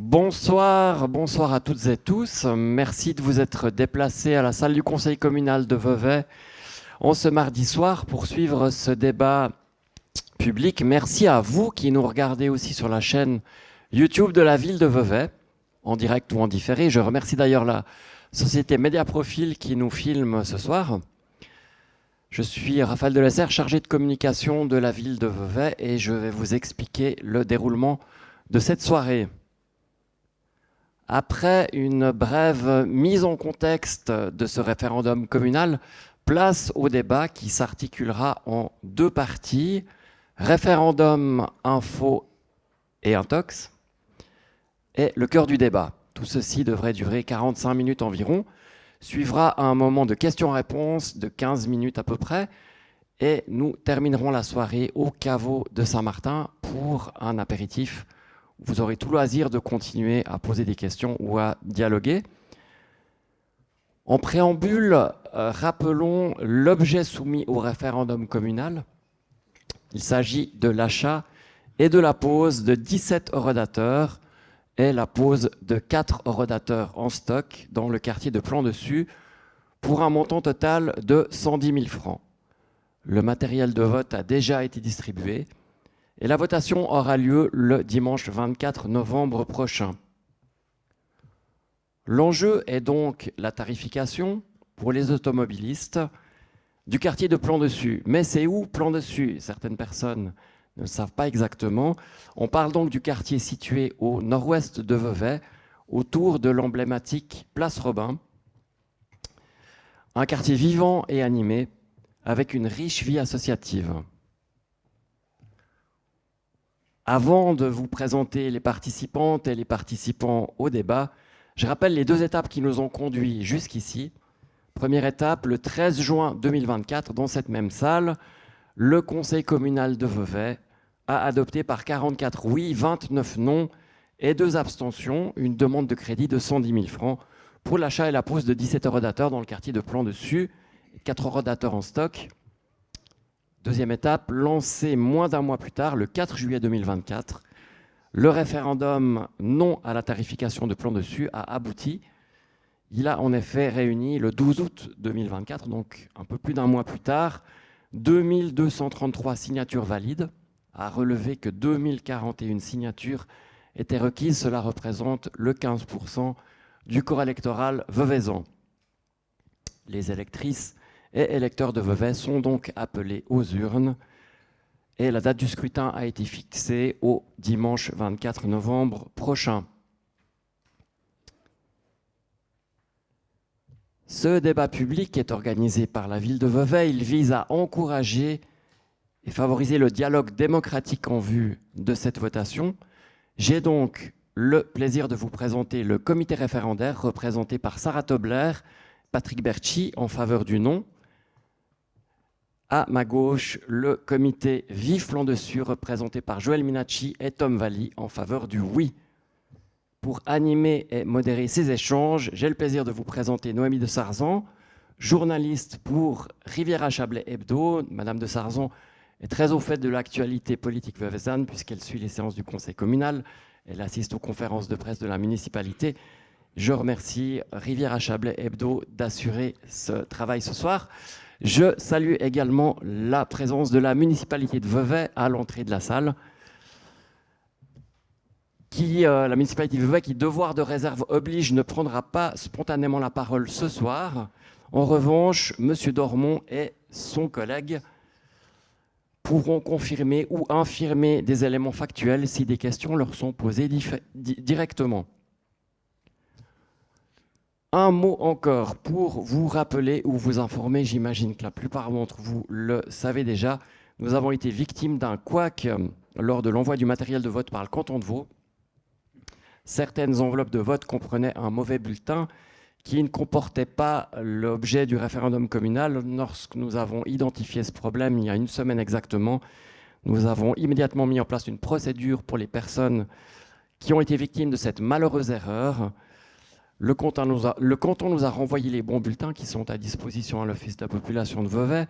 Bonsoir à toutes et tous. Merci de vous être déplacés à la salle du Conseil communal de Vevey en ce mardi soir pour suivre ce débat public. Merci à vous qui nous regardez aussi sur la chaîne YouTube de la ville de Vevey, en direct ou en différé. Je remercie d'ailleurs la société Mediaprofil qui nous filme ce soir. Je suis Raphaël Delessert, chargé de communication de la ville de Vevey et je vais vous expliquer le déroulement de cette soirée. Après une brève mise en contexte de ce référendum communal, place au débat qui s'articulera en deux parties, référendum, info et intox, et le cœur du débat. Tout ceci devrait durer 45 minutes environ, suivra un moment de questions-réponses de 15 minutes à peu près, et nous terminerons la soirée au caveau de Saint-Martin pour un apéritif. Vous aurez tout loisir de continuer à poser des questions ou à dialoguer. En préambule, rappelons l'objet soumis au référendum communal. Il s'agit de l'achat et de la pose de 17 orodateurs et la pose de 4 orodateurs en stock dans le quartier de Plan-Dessus pour un montant total de 110 000 francs. Le matériel de vote a déjà été distribué. Et la votation aura lieu le dimanche 24 novembre prochain. L'enjeu est donc la tarification pour les automobilistes du quartier de Plan-Dessus. Mais c'est où Plan-Dessus? Certaines personnes ne le savent pas exactement. On parle donc du quartier situé au nord-ouest de Vevey, autour de l'emblématique Place Robin. Un quartier vivant et animé, avec une riche vie associative. Avant de vous présenter les participantes et les participants au débat, je rappelle les deux étapes qui nous ont conduits jusqu'ici. Première étape, le 13 juin 2024, dans cette même salle, le Conseil communal de Vevey a adopté par 44 oui, 29 non et 2 abstentions une demande de crédit de 110 000 francs pour l'achat et la pose de 17 orodateurs dans le quartier de Plan-Dessus, 4 orodateurs en stock. Deuxième étape, lancée moins d'un mois plus tard, le 4 juillet 2024, le référendum non à la tarification de Plan-Dessus a abouti. Il a en effet réuni le 12 août 2024, donc un peu plus d'un mois plus tard, 2233 signatures valides, à relever que 2041 signatures étaient requises. Cela représente le 15% du corps électoral veveysan. Les électrices et électeurs de Vevey sont donc appelés aux urnes et la date du scrutin a été fixée au dimanche 24 novembre prochain. Ce débat public est organisé par la ville de Vevey. Il vise à encourager et favoriser le dialogue démocratique en vue de cette votation. J'ai donc le plaisir de vous présenter le comité référendaire représenté par Sarah Tobler, Patrick Berchi en faveur du non. À ma gauche, le comité Vive Plan-Dessus, représenté par Joël Minacci et Tom Valli, en faveur du oui. Pour animer et modérer ces échanges, j'ai le plaisir de vous présenter Noémie de Sarzan, journaliste pour Riviera-Chablais Hebdo. Madame de Sarzan est très au fait de l'actualité politique veveysanne puisqu'elle suit les séances du conseil communal. Elle assiste aux conférences de presse de la municipalité. Je remercie Riviera-Chablais Hebdo d'assurer ce travail ce soir. Je salue également la présence de la municipalité de Vevey à l'entrée de la salle. La municipalité de Vevey, qui, devoir de réserve oblige, ne prendra pas spontanément la parole ce soir. En revanche, M. Dormont et son collègue pourront confirmer ou infirmer des éléments factuels si des questions leur sont posées directement. Un mot encore pour vous rappeler ou vous informer, j'imagine que la plupart d'entre vous le savez déjà, nous avons été victimes d'un couac lors de l'envoi du matériel de vote par le canton de Vaud. Certaines enveloppes de vote comprenaient un mauvais bulletin qui ne comportait pas l'objet du référendum communal. Lorsque nous avons identifié ce problème, il y a une semaine exactement, nous avons immédiatement mis en place une procédure pour les personnes qui ont été victimes de cette malheureuse erreur. Le canton nous a renvoyé les bons bulletins qui sont à disposition à l'Office de la population de Vevey.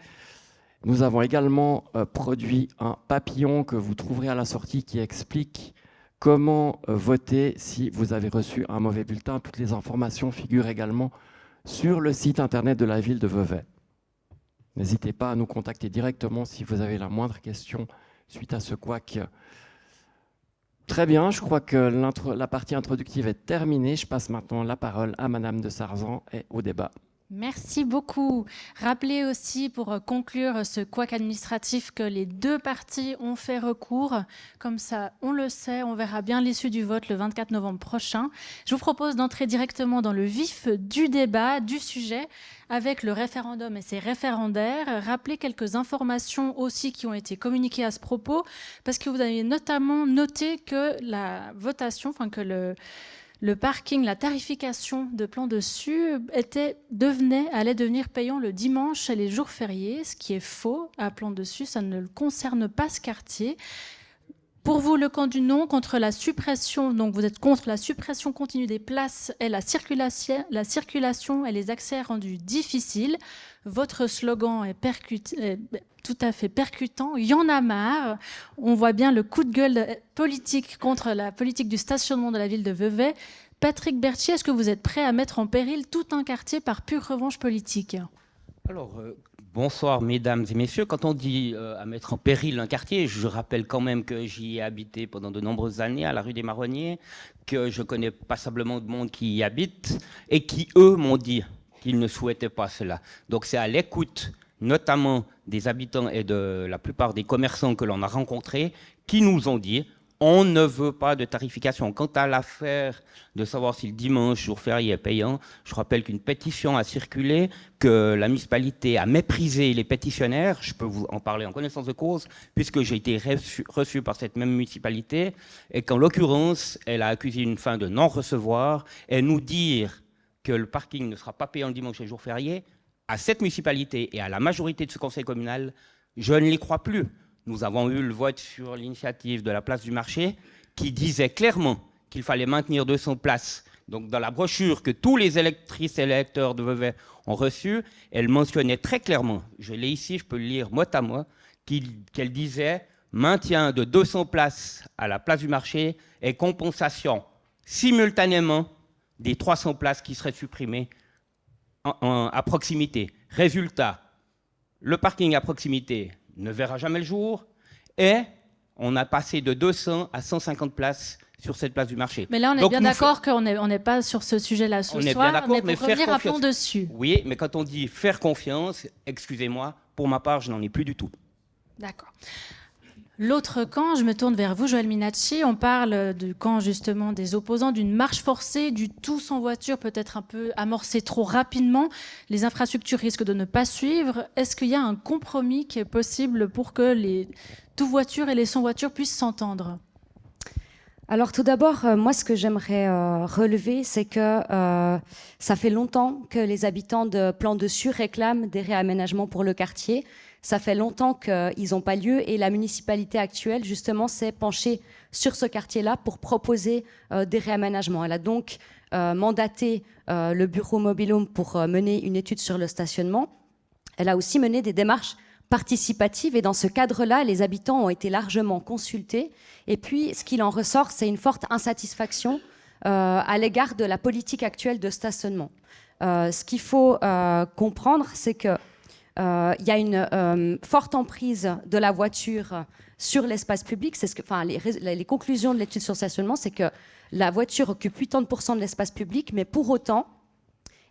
Nous avons également produit un papillon que vous trouverez à la sortie qui explique comment voter si vous avez reçu un mauvais bulletin. Toutes les informations figurent également sur le site internet de la ville de Vevey. N'hésitez pas à nous contacter directement si vous avez la moindre question suite à ce couac. Très bien, je crois que la partie introductive est terminée. Je passe maintenant la parole à Madame de Sarzan et au débat. Merci beaucoup. Rappelez aussi, pour conclure ce couac administratif, que les deux parties ont fait recours. Comme ça, on le sait, on verra bien l'issue du vote le 24 novembre prochain. Je vous propose d'entrer directement dans le vif du débat, du sujet, avec le référendum et ses référendaires. Rappelez quelques informations aussi qui ont été communiquées à ce propos, parce que vous avez notamment noté que la votation, enfin que le parking, la tarification de Plan Dessus allait devenir payant le dimanche et les jours fériés, ce qui est faux. À Plan Dessus, ça ne concerne pas ce quartier. Pour vous, le camp du non, contre la suppression, donc vous êtes contre la suppression continue des places et la circulation et les accès rendus difficiles. Votre slogan est tout à fait percutant. Il y en a marre. On voit bien le coup de gueule politique contre la politique du stationnement de la ville de Vevey. Patrick Berthier, est-ce que vous êtes prêt à mettre en péril tout un quartier par pure revanche politique ? Alors, bonsoir mesdames et messieurs. Quand on dit à mettre en péril un quartier, je rappelle quand même que j'y ai habité pendant de nombreuses années à la rue des Marronniers, que je connais passablement de monde qui y habite et qui, eux, m'ont dit qu'ils ne souhaitaient pas cela. Donc c'est à l'écoute, notamment des habitants et de la plupart des commerçants que l'on a rencontrés, qui nous ont dit on ne veut pas de tarification. Quant à l'affaire de savoir si le dimanche, jour férié, est payant, je rappelle qu'une pétition a circulé, que la municipalité a méprisé les pétitionnaires. Je peux vous en parler en connaissance de cause, puisque j'ai été reçu par cette même municipalité, et qu'en l'occurrence, elle a accusé une fin de non-recevoir, et nous dire que le parking ne sera pas payant le dimanche et le jour férié, à cette municipalité et à la majorité de ce conseil communal, je ne les crois plus. Nous avons eu le vote sur l'initiative de la place du marché qui disait clairement qu'il fallait maintenir 200 places. Donc dans la brochure que tous les électrices et électeurs de Vevey ont reçue, elle mentionnait très clairement, je l'ai ici, je peux le lire mot à mot, qu'elle disait maintien de 200 places à la place du marché et compensation simultanément des 300 places qui seraient supprimées à proximité. Résultat, le parking à proximité ne verra jamais le jour et on a passé de 200 à 150 places sur cette place du marché. Mais là, on est bien d'accord qu'on n'est pas sur ce sujet-là ce soir, mais pour revenir à Plan Dessus. Oui, mais quand on dit faire confiance, excusez-moi, pour ma part, je n'en ai plus du tout. D'accord. L'autre camp, je me tourne vers vous, Joël Minacci. On parle du camp justement des opposants, d'une marche forcée, du tout sans voiture, peut-être un peu amorcé trop rapidement. Les infrastructures risquent de ne pas suivre. Est-ce qu'il y a un compromis qui est possible pour que les tout voitures et les sans voitures puissent s'entendre ? Alors tout d'abord, moi ce que j'aimerais relever, c'est que ça fait longtemps que les habitants de Plan Dessus réclament des réaménagements pour le quartier. Ça fait longtemps qu'ils n'ont pas lieu et la municipalité actuelle, justement, s'est penchée sur ce quartier-là pour proposer des réaménagements. Elle a donc mandaté le bureau Mobilhome pour mener une étude sur le stationnement. Elle a aussi mené des démarches participatives et dans ce cadre-là, les habitants ont été largement consultés. Et puis, ce qu'il en ressort, c'est une forte insatisfaction à l'égard de la politique actuelle de stationnement. Ce qu'il faut comprendre, c'est que il y a une forte emprise de la voiture sur l'espace public. C'est les conclusions de l'étude sur le stationnement, c'est que la voiture occupe 80% de l'espace public, mais pour autant,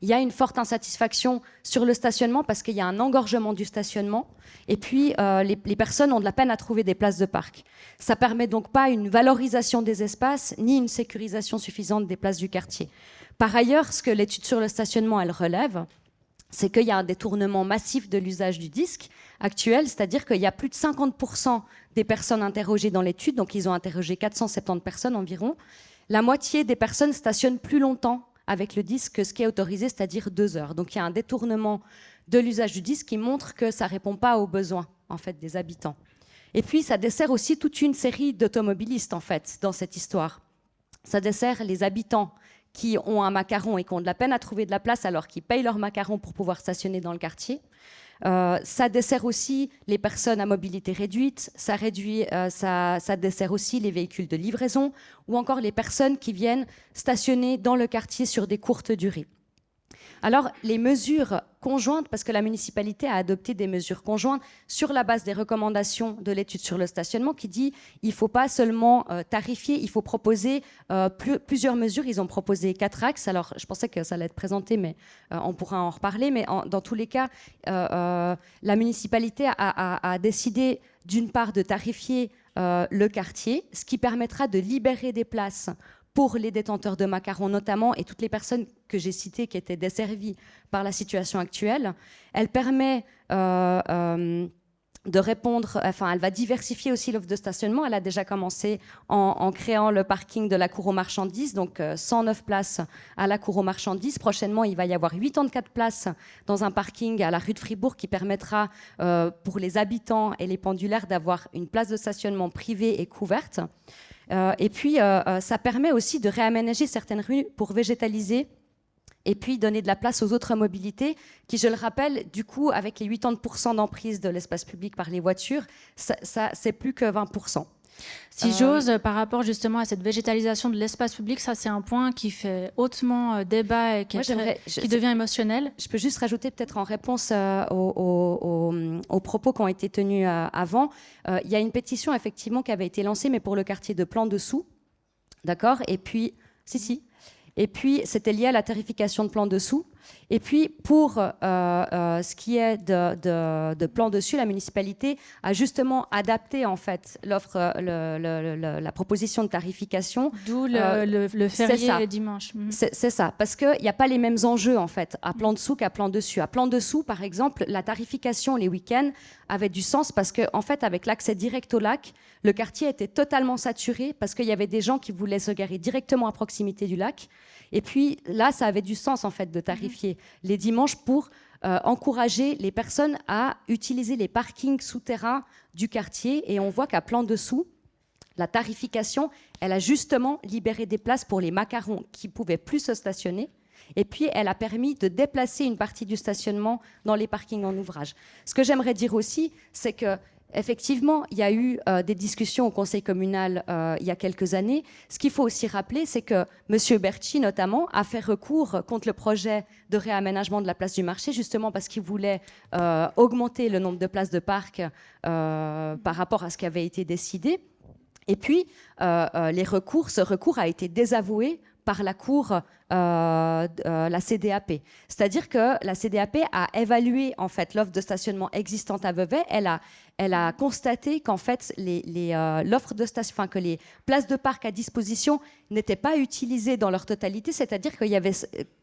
il y a une forte insatisfaction sur le stationnement parce qu'il y a un engorgement du stationnement et puis les personnes ont de la peine à trouver des places de parc. Ça ne permet donc pas une valorisation des espaces ni une sécurisation suffisante des places du quartier. Par ailleurs, ce que l'étude sur le stationnement elle relève, c'est qu'il y a un détournement massif de l'usage du disque actuel, c'est-à-dire qu'il y a plus de 50% des personnes interrogées dans l'étude, donc ils ont interrogé 470 personnes environ. La moitié des personnes stationnent plus longtemps avec le disque que ce qui est autorisé, c'est-à-dire 2 heures. Donc il y a un détournement de l'usage du disque qui montre que ça ne répond pas aux besoins en fait, des habitants. Et puis ça dessert aussi toute une série d'automobilistes en fait, dans cette histoire. Ça dessert les habitants qui ont un macaron et qui ont de la peine à trouver de la place alors qu'ils payent leur macaron pour pouvoir stationner dans le quartier. Ça dessert aussi les personnes à mobilité réduite, ça dessert aussi les véhicules de livraison ou encore les personnes qui viennent stationner dans le quartier sur des courtes durées. Alors, les mesures conjointes, parce que la municipalité a adopté des mesures conjointes sur la base des recommandations de l'étude sur le stationnement qui dit il ne faut pas seulement tarifier, il faut proposer plusieurs mesures. Ils ont proposé 4 axes. Alors, je pensais que ça allait être présenté, mais on pourra en reparler. Mais dans tous les cas, la municipalité a décidé d'une part de tarifier le quartier, ce qui permettra de libérer des places pour les détenteurs de macarons notamment et toutes les personnes que j'ai citées qui étaient desservies par la situation actuelle. Elle permet de répondre, enfin elle va diversifier aussi l'offre de stationnement. Elle a déjà commencé en créant le parking de la cour aux marchandises, donc 109 places à la cour aux marchandises. Prochainement, il va y avoir 84 places dans un parking à la rue de Fribourg qui permettra pour les habitants et les pendulaires d'avoir une place de stationnement privée et couverte. Et puis, ça permet aussi de réaménager certaines rues pour végétaliser et puis donner de la place aux autres mobilités qui, je le rappelle, du coup, avec les 80% d'emprise de l'espace public par les voitures, ça c'est plus que 20%. Si j'ose, par rapport justement à cette végétalisation de l'espace public, ça c'est un point qui fait hautement débat et qui devient émotionnel. Je peux juste rajouter peut-être en réponse aux propos qui ont été tenus avant. Il y a une pétition effectivement qui avait été lancée, mais pour le quartier de Plan-Dessous, d'accord. Et puis, Et puis, c'était lié à la tarification de Plan-Dessous. Et puis, pour ce qui est de Plan-Dessus, la municipalité a justement adapté en fait l'offre, la proposition de tarification. D'où le férié le dimanche. C'est ça, parce qu'il n'y a pas les mêmes enjeux en fait à Plan-Dessous qu'à Plan-Dessus. À Plan-Dessous, par exemple, la tarification les week-ends avait du sens parce que, en fait, avec l'accès direct au lac, le quartier était totalement saturé parce qu'il y avait des gens qui voulaient se garer directement à proximité du lac. Et puis là, ça avait du sens en fait de tarifier les dimanches pour encourager les personnes à utiliser les parkings souterrains du quartier. Et on voit qu'à Plan-Dessous, la tarification, elle a justement libéré des places pour les macarons qui ne pouvaient plus se stationner. Et puis, elle a permis de déplacer une partie du stationnement dans les parkings en ouvrage. Ce que j'aimerais dire aussi, c'est que effectivement, il y a eu des discussions au conseil communal il y a quelques années. Ce qu'il faut aussi rappeler, c'est que M. Berchi, notamment, a fait recours contre le projet de réaménagement de la place du marché, justement parce qu'il voulait augmenter le nombre de places de parc par rapport à ce qui avait été décidé. Et puis, ce recours a été désavoué par la Cour, la CDAP. C'est-à-dire que la CDAP a évalué en fait l'offre de stationnement existante à Vevey. Elle a constaté qu'en fait l'offre de stationnement, que les places de parc à disposition n'étaient pas utilisées dans leur totalité, c'est-à-dire qu'il y avait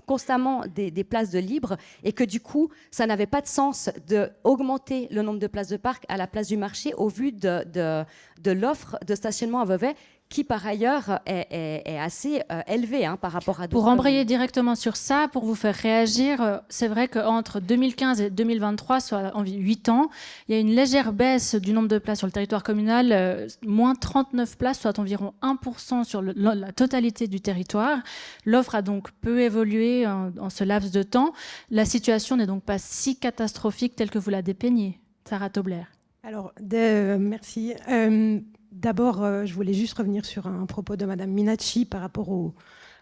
constamment des places de libre et que du coup, ça n'avait pas de sens d'augmenter le nombre de places de parc à la place du marché au vu de l'offre de stationnement à Vevey, qui par ailleurs est assez élevé par rapport à d'autres. Pour embrayer directement sur ça, pour vous faire réagir, c'est vrai qu'entre 2015 et 2023, soit environ 8 ans, il y a une légère baisse du nombre de places sur le territoire communal, moins 39 places, soit environ 1% sur la totalité du territoire. L'offre a donc peu évolué en ce laps de temps. La situation n'est donc pas si catastrophique telle que vous la dépeignez. Sarah Tobler. Alors, merci. D'abord, je voulais juste revenir sur un propos de Madame Minacci par rapport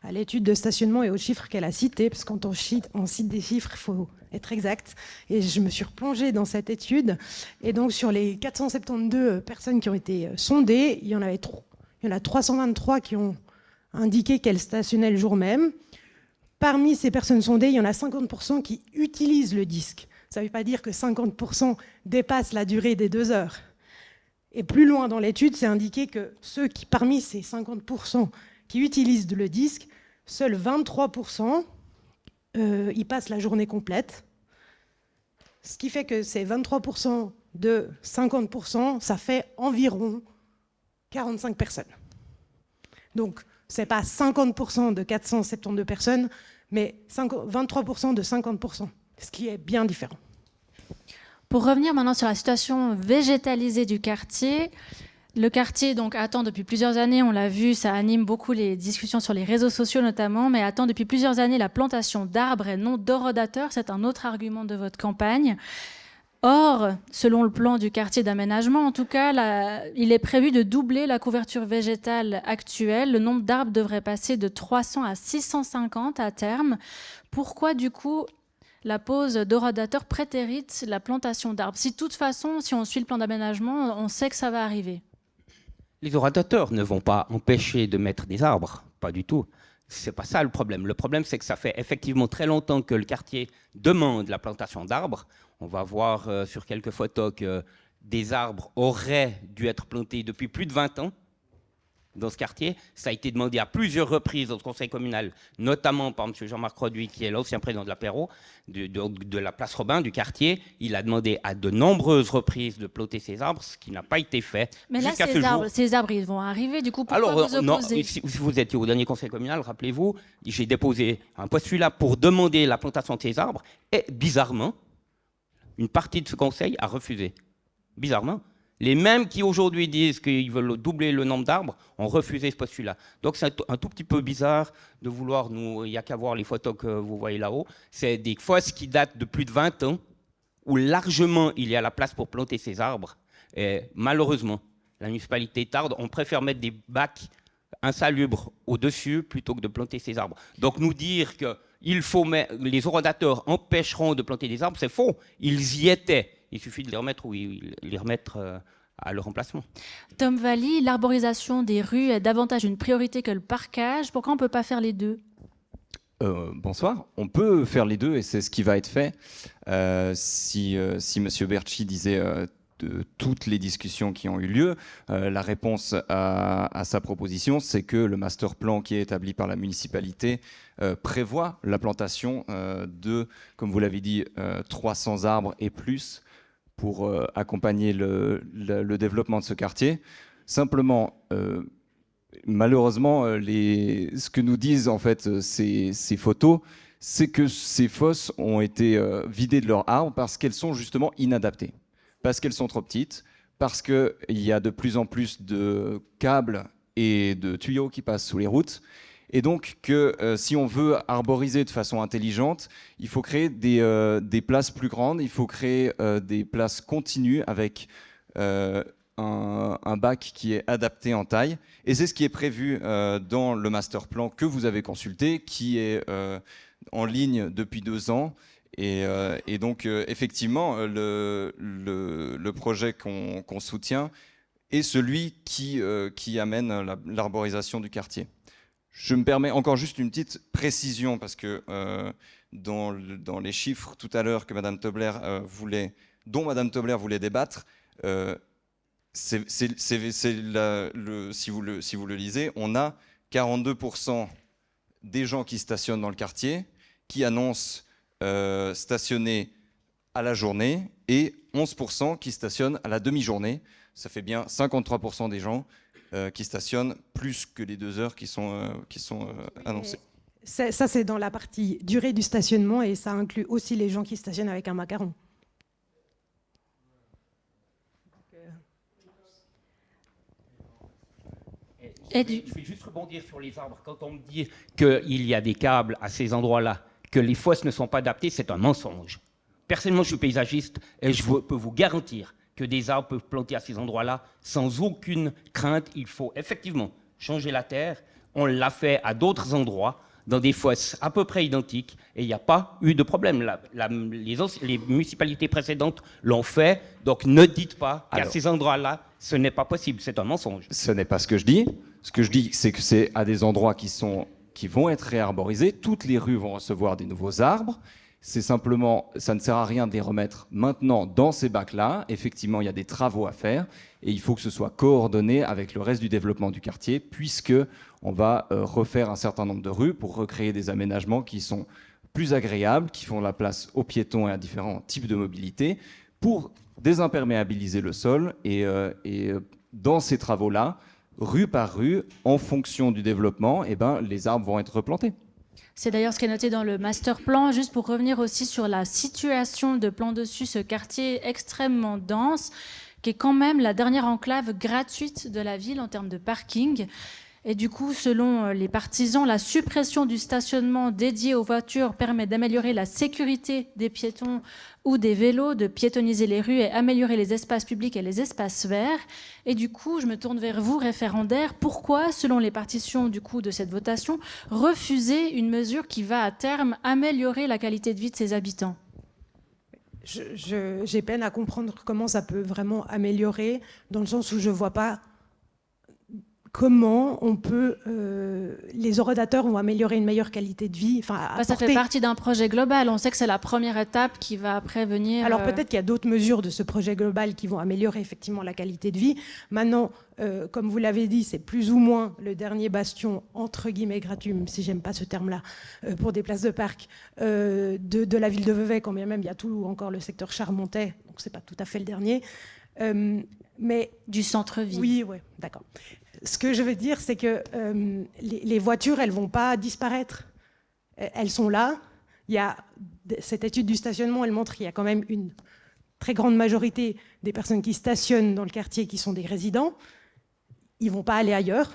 à l'étude de stationnement et aux chiffres qu'elle a cités, parce que quand on cite des chiffres, il faut être exact. Et je me suis replongée dans cette étude. Et donc, sur les 472 personnes qui ont été sondées, il y en a 323 qui ont indiqué qu'elles stationnaient le jour même. Parmi ces personnes sondées, il y en a 50% qui utilisent le disque. Ça ne veut pas dire que 50% dépassent la durée des 2 heures. Et plus loin dans l'étude, c'est indiqué que parmi ces 50% qui utilisent le disque, seuls 23% y passent la journée complète. Ce qui fait que ces 23% de 50%, ça fait environ 45 personnes. Donc, ce n'est pas 50% de 472 personnes, mais 23% de 50%, ce qui est bien différent. Pour revenir maintenant sur la situation végétalisée du quartier, Le quartier donc attend depuis plusieurs années, on l'a vu, ça anime beaucoup les discussions sur les réseaux sociaux notamment, mais attend depuis plusieurs années la plantation d'arbres et non d'orodateurs. C'est un autre argument de votre campagne. Or, selon le plan du quartier d'aménagement, en tout cas, il est prévu de doubler la couverture végétale actuelle. Le nombre d'arbres devrait passer de 300 à 650 à terme. Pourquoi, du coup, la pose d'orodateurs prétérite la plantation d'arbres? Si de toute façon, si on suit le plan d'aménagement, on sait que ça va arriver. Les orodateurs ne vont pas empêcher de mettre des arbres, pas du tout. C'est pas ça le problème. Le problème, c'est que ça fait effectivement très longtemps que le quartier demande la plantation d'arbres. On va voir sur quelques photos que des arbres auraient dû être plantés depuis plus de 20 ans dans ce quartier. Ça a été demandé à plusieurs reprises au conseil communal, notamment par M. Jean-Marc Roduit, qui est l'ancien président de l'apéro, de la place Robin, du quartier. Il a demandé à de nombreuses reprises de planter ces arbres, ce qui n'a pas été fait. Mais là, ces arbres, ils vont arriver, du coup, pourquoi vous opposez? Non, si vous étiez au dernier conseil communal, rappelez-vous, j'ai déposé un postulat pour demander la plantation de ces arbres, et bizarrement, une partie de ce conseil a refusé. Bizarrement. Les mêmes qui aujourd'hui disent qu'ils veulent doubler le nombre d'arbres ont refusé ce postulat. Donc c'est un tout petit peu bizarre de vouloir il n'y a qu'à voir les photos que vous voyez là-haut. C'est des fosses qui datent de plus de 20 ans, où largement il y a la place pour planter ces arbres. Et malheureusement, la municipalité tarde. On préfère mettre des bacs insalubres au-dessus plutôt que de planter ces arbres. Donc nous dire que les orodateurs empêcheront de planter des arbres, c'est faux. Ils y étaient. Il suffit de les remettre à leur emplacement. Tom Valli, l'arborisation des rues est davantage une priorité que le parquage. Pourquoi on ne peut pas faire les deux? Bonsoir. On peut faire les deux et c'est ce qui va être fait. Si M. Berchi disait de toutes les discussions qui ont eu lieu, la réponse à sa proposition, c'est que le master plan qui est établi par la municipalité prévoit la plantation de, comme vous l'avez dit, 300 arbres et plus pour accompagner le développement de ce quartier. Simplement, malheureusement, ce que nous disent en fait ces photos, c'est que ces fosses ont été vidées de leurs arbres parce qu'elles sont justement inadaptées, parce qu'elles sont trop petites, parce qu'il y a de plus en plus de câbles et de tuyaux qui passent sous les routes. Et donc que si on veut arboriser de façon intelligente, il faut créer des places plus grandes, il faut créer des places continues avec un bac qui est adapté en taille. Et c'est ce qui est prévu dans le master plan que vous avez consulté, qui est en ligne depuis 2 ans. Et donc effectivement, le projet qu'on soutient est celui qui amène l'arborisation du quartier. Je me permets encore juste une petite précision, parce que dans les chiffres tout à l'heure que Madame Tobler dont Madame Tobler voulait débattre, si vous le lisez, on a 42% des gens qui stationnent dans le quartier qui annoncent stationner à la journée et 11% qui stationnent à la demi-journée. Ça fait bien 53% des gens qui stationnent plus que les 2 heures qui sont annoncées. Ça, c'est dans la partie durée du stationnement et ça inclut aussi les gens qui stationnent avec un macaron. Je vais juste rebondir sur les arbres. Quand on me dit qu'il y a des câbles à ces endroits-là, que les fosses ne sont pas adaptées, c'est un mensonge. Personnellement, je suis paysagiste et je peux vous garantir que des arbres peuvent planter à ces endroits-là sans aucune crainte. Il faut effectivement changer la terre. On l'a fait à d'autres endroits, dans des fosses à peu près identiques, et il n'y a pas eu de problème. Les municipalités précédentes l'ont fait, donc ne dites pas qu'à ces endroits-là, ce n'est pas possible. C'est un mensonge. Ce n'est pas ce que je dis. Ce que je dis, c'est que c'est à des endroits qui vont être réarborisés. Toutes les rues vont recevoir des nouveaux arbres. C'est simplement, ça ne sert à rien de les remettre maintenant dans ces bacs-là. Effectivement, il y a des travaux à faire et il faut que ce soit coordonné avec le reste du développement du quartier, puisque on va refaire un certain nombre de rues pour recréer des aménagements qui sont plus agréables, qui font la place aux piétons et à différents types de mobilité, pour désimperméabiliser le sol. Et dans ces travaux-là, rue par rue, en fonction du développement, les arbres vont être replantés. C'est d'ailleurs ce qui est noté dans le master plan. Juste pour revenir aussi sur la situation de Plan Dessus, ce quartier extrêmement dense. qui est quand même la dernière enclave gratuite de la ville en termes de parking. Et du coup, selon les partisans, la suppression du stationnement dédié aux voitures permet d'améliorer la sécurité des piétons ou des vélos, de piétonniser les rues et améliorer les espaces publics et les espaces verts. Et du coup, je me tourne vers vous, référendaire. Pourquoi, selon les partitions du coup de cette votation, refuser une mesure qui va à terme améliorer la qualité de vie de ses habitants ? J'ai peine à comprendre comment ça peut vraiment améliorer, dans le sens où je ne vois pas comment on peut, les orodateurs vont améliorer une meilleure qualité de vie. Ça fait partie d'un projet global. On sait que c'est la première étape qui va après venir. Alors peut-être qu'il y a d'autres mesures de ce projet global qui vont améliorer effectivement la qualité de vie. Maintenant, comme vous l'avez dit, c'est plus ou moins le dernier bastion, entre guillemets gratuit, même si j'aime pas ce terme-là, pour des places de parc de la ville de Vevey, quand bien même il y a tout encore le secteur Charmontais, donc c'est pas tout à fait le dernier. Mais du centre-ville. Oui, ouais, d'accord. Ce que je veux dire, c'est que les voitures, elles ne vont pas disparaître. Elles sont là. Il y a, cette étude du stationnement, elle montre qu'il y a quand même une très grande majorité des personnes qui stationnent dans le quartier qui sont des résidents. Ils ne vont pas aller ailleurs.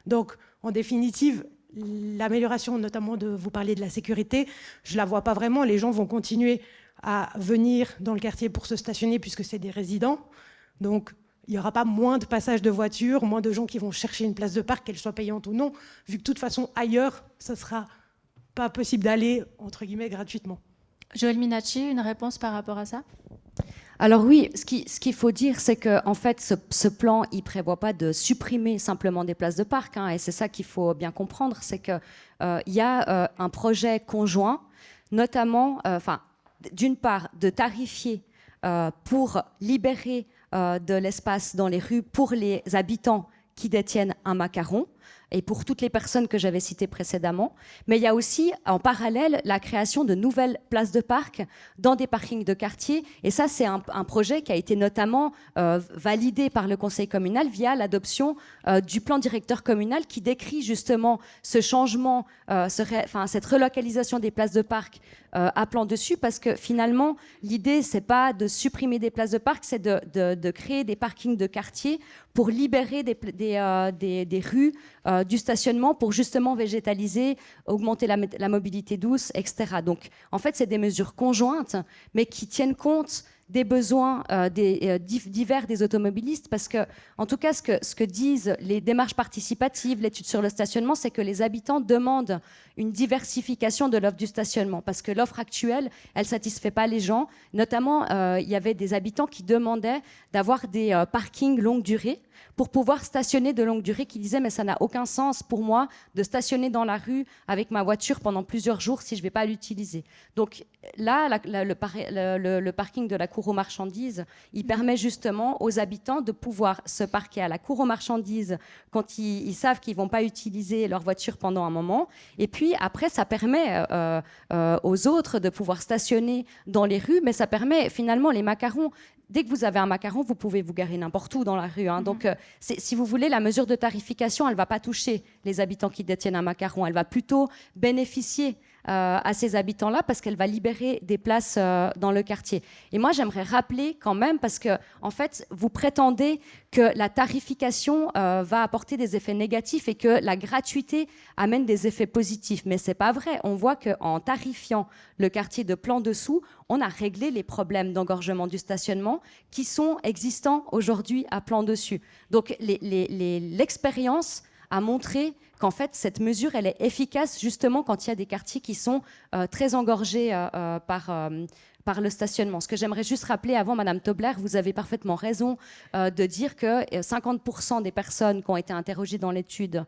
Donc, en définitive, l'amélioration, notamment vous parler de la sécurité, je ne la vois pas vraiment. Les gens vont continuer à venir dans le quartier pour se stationner puisque c'est des résidents. Donc, il n'y aura pas moins de passages de voitures, moins de gens qui vont chercher une place de parc, qu'elle soit payante ou non, vu que de toute façon, ailleurs, ce ne sera pas possible d'aller, entre guillemets, gratuitement. Joëlle Minacci, une réponse par rapport à ça ? Alors oui, ce qu'il faut dire, c'est qu'en fait, ce plan, il ne prévoit pas de supprimer simplement des places de parc, hein, et c'est ça qu'il faut bien comprendre, c'est qu'il y a un projet conjoint, notamment, d'une part, de tarifier pour libérer de l'espace dans les rues pour les habitants qui détiennent un macaron et pour toutes les personnes que j'avais citées précédemment. Mais il y a aussi, en parallèle, la création de nouvelles places de parc dans des parkings de quartier. Et ça, c'est un projet qui a été notamment validé par le conseil communal via l'adoption du plan directeur communal qui décrit justement ce changement, cette relocalisation des places de parc à plan dessus, parce que finalement, l'idée, c'est pas de supprimer des places de parc, c'est de créer des parkings de quartier pour libérer des rues du stationnement pour justement végétaliser, augmenter la mobilité douce, etc. Donc, en fait, c'est des mesures conjointes, mais qui tiennent compte des besoins divers des automobilistes, parce que, en tout cas, ce que disent les démarches participatives, l'étude sur le stationnement, c'est que les habitants demandent une diversification de l'offre du stationnement, parce que l'offre actuelle, elle ne satisfait pas les gens. Notamment, il y avait des habitants qui demandaient d'avoir des parkings longue durée pour pouvoir stationner de longue durée, qui disaient « mais ça n'a aucun sens pour moi de stationner dans la rue avec ma voiture pendant plusieurs jours si je ne vais pas l'utiliser ». Donc là, le parking de la cour aux marchandises, il permet justement aux habitants de pouvoir se parquer à la cour aux marchandises quand ils savent qu'ils ne vont pas utiliser leur voiture pendant un moment. Et puis après, ça permet aux autres de pouvoir stationner dans les rues, mais ça permet finalement les macarons. Dès que vous avez un macaron, vous pouvez vous garer n'importe où dans la rue. Hein. Donc, si vous voulez, la mesure de tarification, elle ne va pas toucher les habitants qui détiennent un macaron. Elle va plutôt bénéficier à ces habitants-là parce qu'elle va libérer des places dans le quartier. Et moi, j'aimerais rappeler quand même, parce que, en fait, vous prétendez que la tarification va apporter des effets négatifs et que la gratuité amène des effets positifs. Mais ce n'est pas vrai. On voit qu'en tarifiant le quartier de Plan-Dessous, on a réglé les problèmes d'engorgement du stationnement qui sont existants aujourd'hui à Plan-Dessus. Donc, l'expérience a montré qu'en fait, cette mesure, elle est efficace justement quand il y a des quartiers qui sont très engorgés par le stationnement. Ce que j'aimerais juste rappeler avant, Madame Tobler, vous avez parfaitement raison de dire que 50% des personnes qui ont été interrogées dans l'étude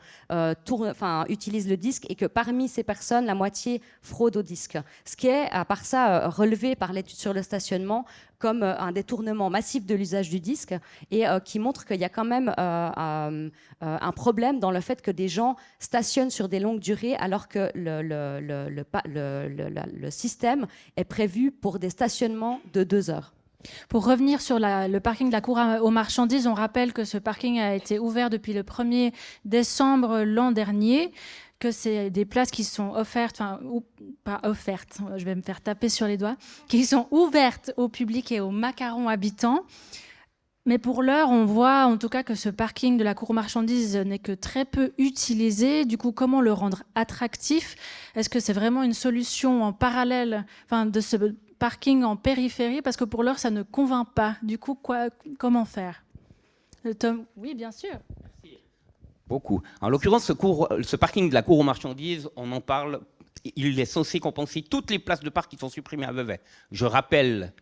utilisent le disque et que parmi ces personnes, la moitié fraude au disque. Ce qui est, à part ça, relevé par l'étude sur le stationnement comme un détournement massif de l'usage du disque et qui montre qu'il y a quand même un problème dans le fait que des gens stationnent sur des longues durées alors que le système est prévu pour des stationnements de 2 heures. Pour revenir sur le parking de la cour aux marchandises, on rappelle que ce parking a été ouvert depuis le 1er décembre l'an dernier, que c'est des places qui sont offertes, pas offertes, je vais me faire taper sur les doigts, qui sont ouvertes au public et aux macarons habitants. Mais pour l'heure, on voit en tout cas que ce parking de la cour aux marchandises n'est que très peu utilisé. Du coup, comment le rendre attractif? Est-ce que c'est vraiment une solution en parallèle, enfin, de ce parking en périphérie? Parce que pour l'heure, ça ne convainc pas. Du coup, comment faire? Tom? Oui, bien sûr. Beaucoup. En l'occurrence, ce parking de la cour aux marchandises, on en parle, il est censé compenser toutes les places de parc qui sont supprimées à Vevey. Je rappelle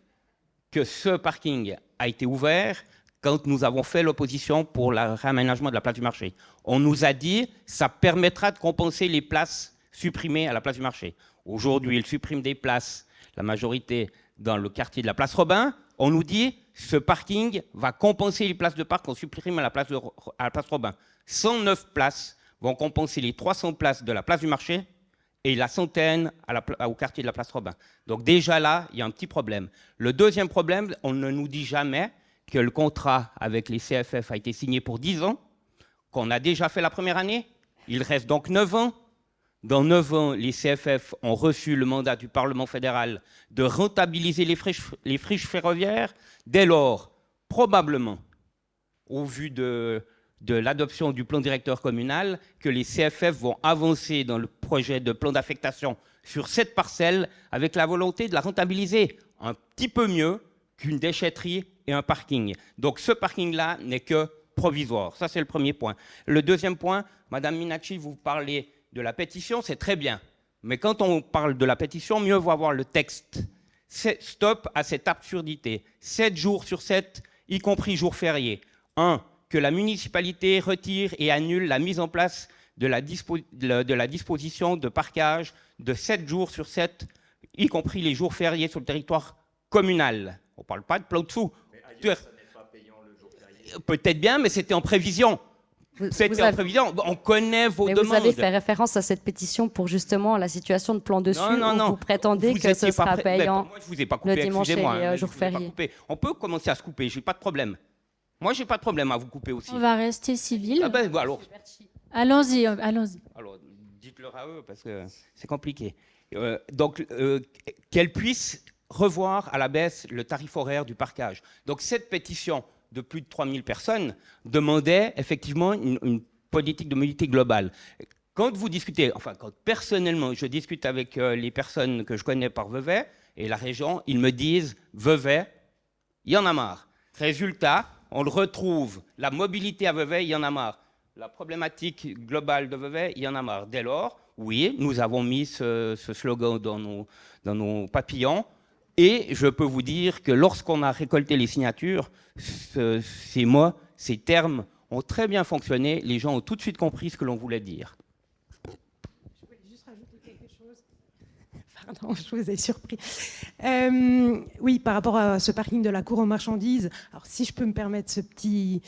que ce parking a été ouvert quand nous avons fait l'opposition pour le réaménagement de la place du marché. On nous a dit que ça permettra de compenser les places supprimées à la place du marché. Aujourd'hui, ils suppriment des places, la majorité dans le quartier de la place Robin. On nous dit que ce parking va compenser les places de parc qu'on supprime à la place Robin. 109 places vont compenser les 300 places de la place du marché et la centaine au quartier de la place Robin. Donc déjà là, il y a un petit problème. Le deuxième problème, on ne nous dit jamais que le contrat avec les CFF a été signé pour 10 ans, qu'on a déjà fait la première année. Il reste donc 9 ans. Dans 9 ans, les CFF ont reçu le mandat du Parlement fédéral de rentabiliser les friches ferroviaires. Dès lors, probablement, au vu de l'adoption du plan directeur communal, que les CFF vont avancer dans le projet de plan d'affectation sur cette parcelle avec la volonté de la rentabiliser un petit peu mieux qu'une déchetterie et un parking. Donc ce parking-là n'est que provisoire. Ça, c'est le premier point. Le deuxième point, Madame Minacci, vous parlez de la pétition, c'est très bien. Mais quand on parle de la pétition, mieux vaut avoir le texte. Stop à cette absurdité. 7 jours sur 7, y compris jours fériés. 1. Que la municipalité retire et annule la mise en place de la disposition de parquage de 7 jours sur 7, y compris les jours fériés sur le territoire communal. On ne parle pas de plan dessous. Peut-être bien, mais c'était en prévision. C'était en prévision. On connaît vos demandes. Vous avez fait référence à cette pétition pour justement la situation de plan dessus où vous prétendez que ce sera payant moi, je vous ai pas coupé, le dimanche et les jours fériés. On peut commencer à se couper, j'ai pas de problème. Moi, j'ai pas de problème à vous couper aussi. On va rester civil. Ah ben, alors. Allons-y. Alors, dites-leur à eux parce que c'est compliqué. Donc, qu'elles puissent revoir à la baisse le tarif horaire du parquage. Donc, cette pétition de plus de 3000 personnes demandait effectivement une politique de mobilité globale. Quand vous discutez, enfin, quand personnellement, je discute avec les personnes que je connais par Vevey et la région, ils me disent Vevey, il y en a marre. Résultat, on le retrouve, la mobilité à Vevey, il y en a marre. La problématique globale de Vevey, il y en a marre. Dès lors, oui, nous avons mis ce slogan dans nos papillons. Et je peux vous dire que lorsqu'on a récolté les signatures, ces mots, ces termes ont très bien fonctionné. Les gens ont tout de suite compris ce que l'on voulait dire. Je voulais juste rajouter quelque chose. Pardon, je vous ai surpris. Oui, par rapport à ce parking de la cour aux marchandises, alors si je peux me permettre ce petit...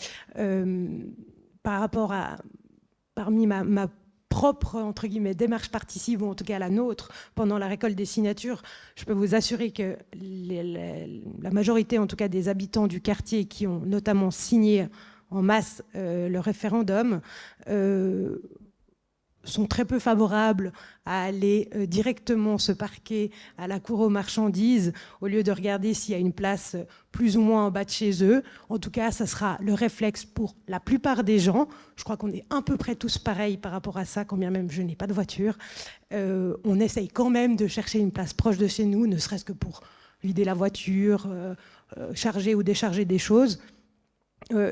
par rapport à... Parmi ma propre, entre guillemets, démarche participe, ou en tout cas la nôtre, pendant la récolte des signatures, je peux vous assurer que la majorité, en tout cas des habitants du quartier qui ont notamment signé en masse le référendum, sont très peu favorables à aller directement se parquer à la cour aux marchandises au lieu de regarder s'il y a une place plus ou moins en bas de chez eux. En tout cas, ça sera le réflexe pour la plupart des gens. Je crois qu'on est à peu près tous pareils par rapport à ça, quand bien même je n'ai pas de voiture. On essaye quand même de chercher une place proche de chez nous, ne serait-ce que pour vider la voiture, charger ou décharger des choses.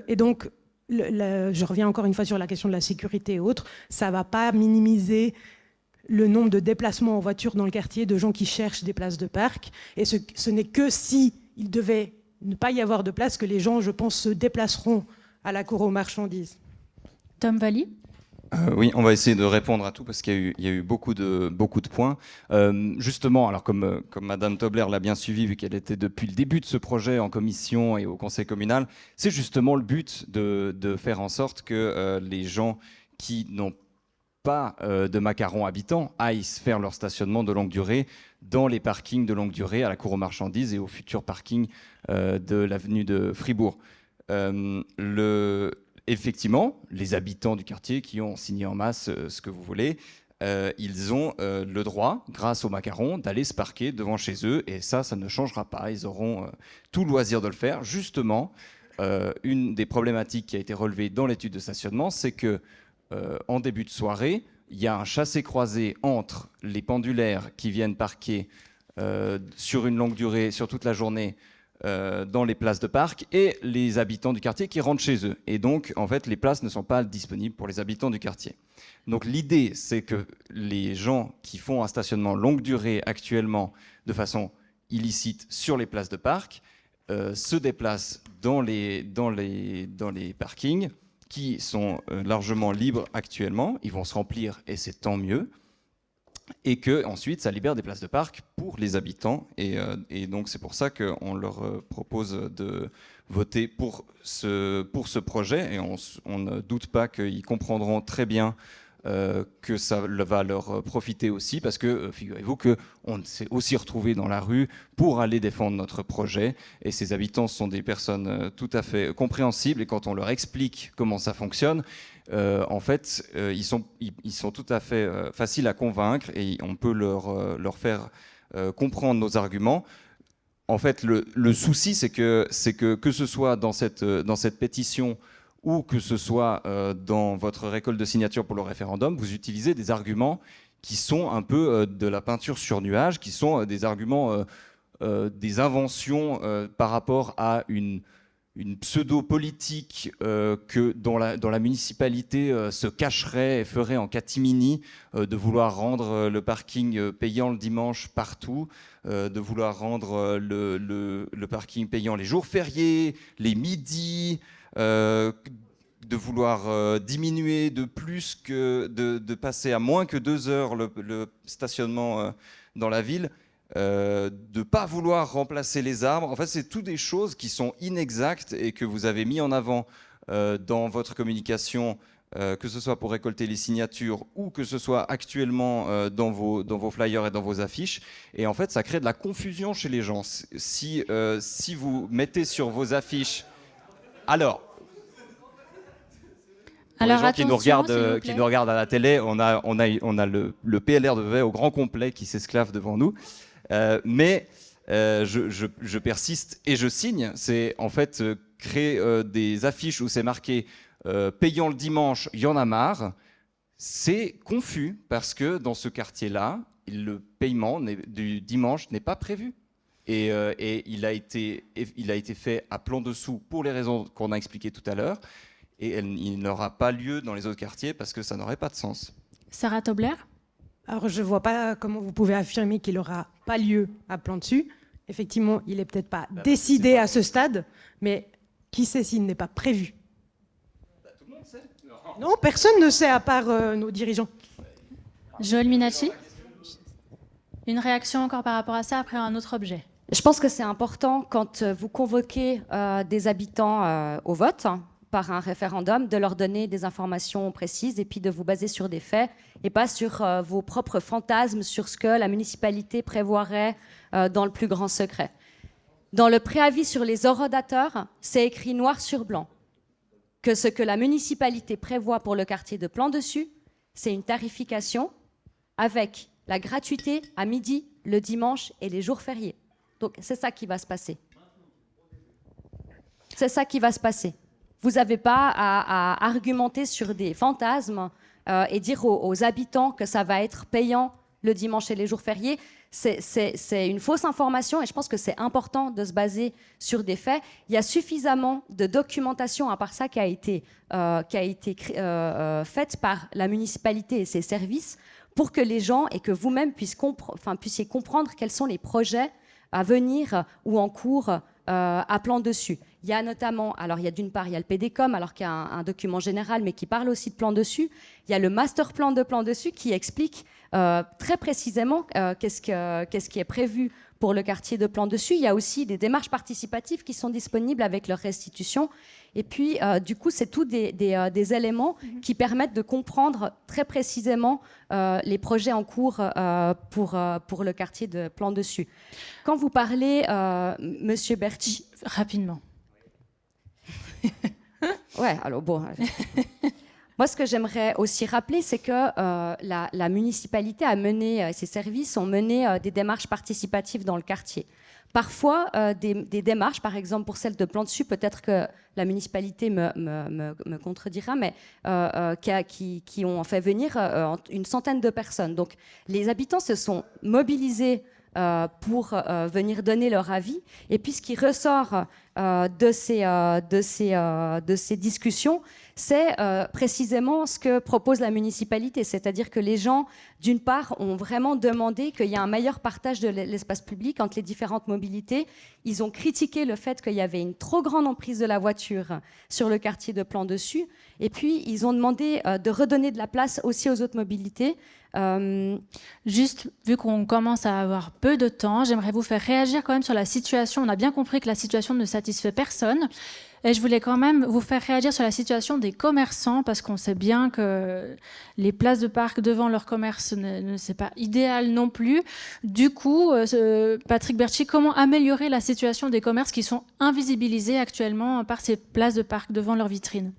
Et donc, je reviens encore une fois sur la question de la sécurité et autres, ça ne va pas minimiser le nombre de déplacements en voiture dans le quartier de gens qui cherchent des places de parc. Et ce n'est que si il devait ne pas y avoir de place que les gens, je pense, se déplaceront à la cour aux marchandises. Tom Valli. Oui, on va essayer de répondre à tout parce qu'il y a eu beaucoup de points. Justement, alors comme Madame Tobler l'a bien suivi, vu qu'elle était depuis le début de ce projet en commission et au conseil communal, c'est justement le but de faire en sorte que les gens qui n'ont pas de macarons habitants aillent faire leur stationnement de longue durée dans les parkings de longue durée à la cour aux marchandises et au futur parking de l'avenue de Fribourg. Effectivement, les habitants du quartier qui ont signé en masse ce que vous voulez, ils ont le droit, grâce aux macarons, d'aller se parquer devant chez eux. Et ça ne changera pas. Ils auront tout loisir de le faire, justement, une des problématiques qui a été relevée dans l'étude de stationnement, c'est que en début de soirée, il y a un chassé-croisé entre les pendulaires qui viennent parquer sur une longue durée, sur toute la journée, dans les places de parc, et les habitants du quartier qui rentrent chez eux. Et donc, en fait, les places ne sont pas disponibles pour les habitants du quartier. Donc l'idée, c'est que les gens qui font un stationnement longue durée actuellement de façon illicite sur les places de parc se déplacent dans les parkings qui sont largement libres actuellement. Ils vont se remplir et c'est tant mieux. Et que ensuite ça libère des places de parc pour les habitants. Et donc c'est pour ça qu'on leur propose de voter pour ce projet. Et on ne doute pas qu'ils comprendront très bien que ça va leur profiter aussi, parce que figurez-vous qu'on s'est aussi retrouvé dans la rue pour aller défendre notre projet, et ces habitants sont des personnes tout à fait compréhensibles, et quand on leur explique comment ça fonctionne, en fait, ils sont tout à fait faciles à convaincre, et on peut leur faire comprendre nos arguments. En fait, le souci, c'est que ce soit dans cette pétition ou que ce soit dans votre récolte de signatures pour le référendum, vous utilisez des arguments qui sont un peu de la peinture sur nuage, qui sont des arguments, des inventions par rapport à une pseudo-politique dont la municipalité se cacherait et ferait en catimini, de vouloir rendre le parking payant le dimanche partout, de vouloir rendre le parking payant les jours fériés, les midis, de vouloir diminuer de plus que de passer à moins que 2 heures le stationnement dans la ville, de ne pas vouloir remplacer les arbres. En fait, c'est toutes des choses qui sont inexactes et que vous avez mis en avant dans votre communication, que ce soit pour récolter les signatures ou que ce soit actuellement dans vos flyers et dans vos affiches. Et en fait, ça crée de la confusion chez les gens. Si vous mettez sur vos affiches... Alors, pour les gens qui nous regardent à la télé, on a le PLR de Vevey au grand complet qui s'esclave devant nous. Mais je persiste et je signe. C'est en fait créer des affiches où c'est marqué payant le dimanche, il y en a marre. C'est confus parce que dans ce quartier-là, le paiement du dimanche n'est pas prévu. Et il a été fait à plan dessous pour les raisons qu'on a expliquées tout à l'heure. Et il n'aura pas lieu dans les autres quartiers parce que ça n'aurait pas de sens. Sarah Tobler ? Alors, je ne vois pas comment vous pouvez affirmer qu'il n'aura pas lieu à plan dessus. Effectivement, il n'est peut-être pas décidé à ce stade, mais qui sait s'il n'est pas prévu ? Tout le monde sait. Non, personne ne sait à part nos dirigeants. Joël Minacci ? Une réaction encore par rapport à ça, après un autre objet. Je pense que c'est important, quand vous convoquez des habitants au vote, par un référendum, de leur donner des informations précises et puis de vous baser sur des faits et pas sur vos propres fantasmes sur ce que la municipalité prévoirait dans le plus grand secret. Dans le préavis sur les horodateurs, c'est écrit noir sur blanc que ce que la municipalité prévoit pour le quartier de Plan-Dessus, c'est une tarification avec la gratuité à midi, le dimanche et les jours fériés. Donc c'est ça qui va se passer. C'est ça qui va se passer. Vous n'avez pas à argumenter sur des fantasmes et dire aux habitants que ça va être payant le dimanche et les jours fériés. C'est une fausse information et je pense que c'est important de se baser sur des faits. Il y a suffisamment de documentation, à part ça, qui a été faite par la municipalité et ses services pour que les gens et que vous-même puissiez comprendre quels sont les projets à venir ou en cours à Plan-Dessus. Il y a notamment, alors il y a d'une part, il y a le PDCOM, alors qu'il y a un document général, mais qui parle aussi de Plan-Dessus. Il y a le master plan de Plan-Dessus qui explique très précisément qu'est-ce qui est prévu pour le quartier de Plan-Dessus. Il y a aussi des démarches participatives qui sont disponibles avec leur restitution. Et puis, du coup, c'est tous des éléments qui permettent de comprendre très précisément les projets en cours pour le quartier de Plan-Dessus. Quand vous parlez, Monsieur Berchi... Rapidement. Ouais, alors bon... Moi, ce que j'aimerais aussi rappeler, c'est que la municipalité a mené, ses services ont mené des démarches participatives dans le quartier. Parfois, des démarches, par exemple pour celle de Plan Dessus, peut-être que la municipalité me contredira, mais qui ont fait venir une centaine de personnes. Donc, les habitants se sont mobilisés pour venir donner leur avis. Et puis, ce qui ressort de ces discussions, c'est précisément ce que propose la municipalité. C'est-à-dire que les gens, d'une part, ont vraiment demandé qu'il y ait un meilleur partage de l'espace public entre les différentes mobilités. Ils ont critiqué le fait qu'il y avait une trop grande emprise de la voiture sur le quartier de Plan Dessus. Et puis, ils ont demandé de redonner de la place aussi aux autres mobilités. Juste, vu qu'on commence à avoir peu de temps, j'aimerais vous faire réagir quand même sur la situation. On a bien compris que la situation ne satisfait personne. Et je voulais quand même vous faire réagir sur la situation des commerçants, parce qu'on sait bien que les places de parc devant leur commerce, c'est pas idéal non plus. Du coup, Patrick Bertschy, comment améliorer la situation des commerces qui sont invisibilisés actuellement par ces places de parc devant leurs vitrines ?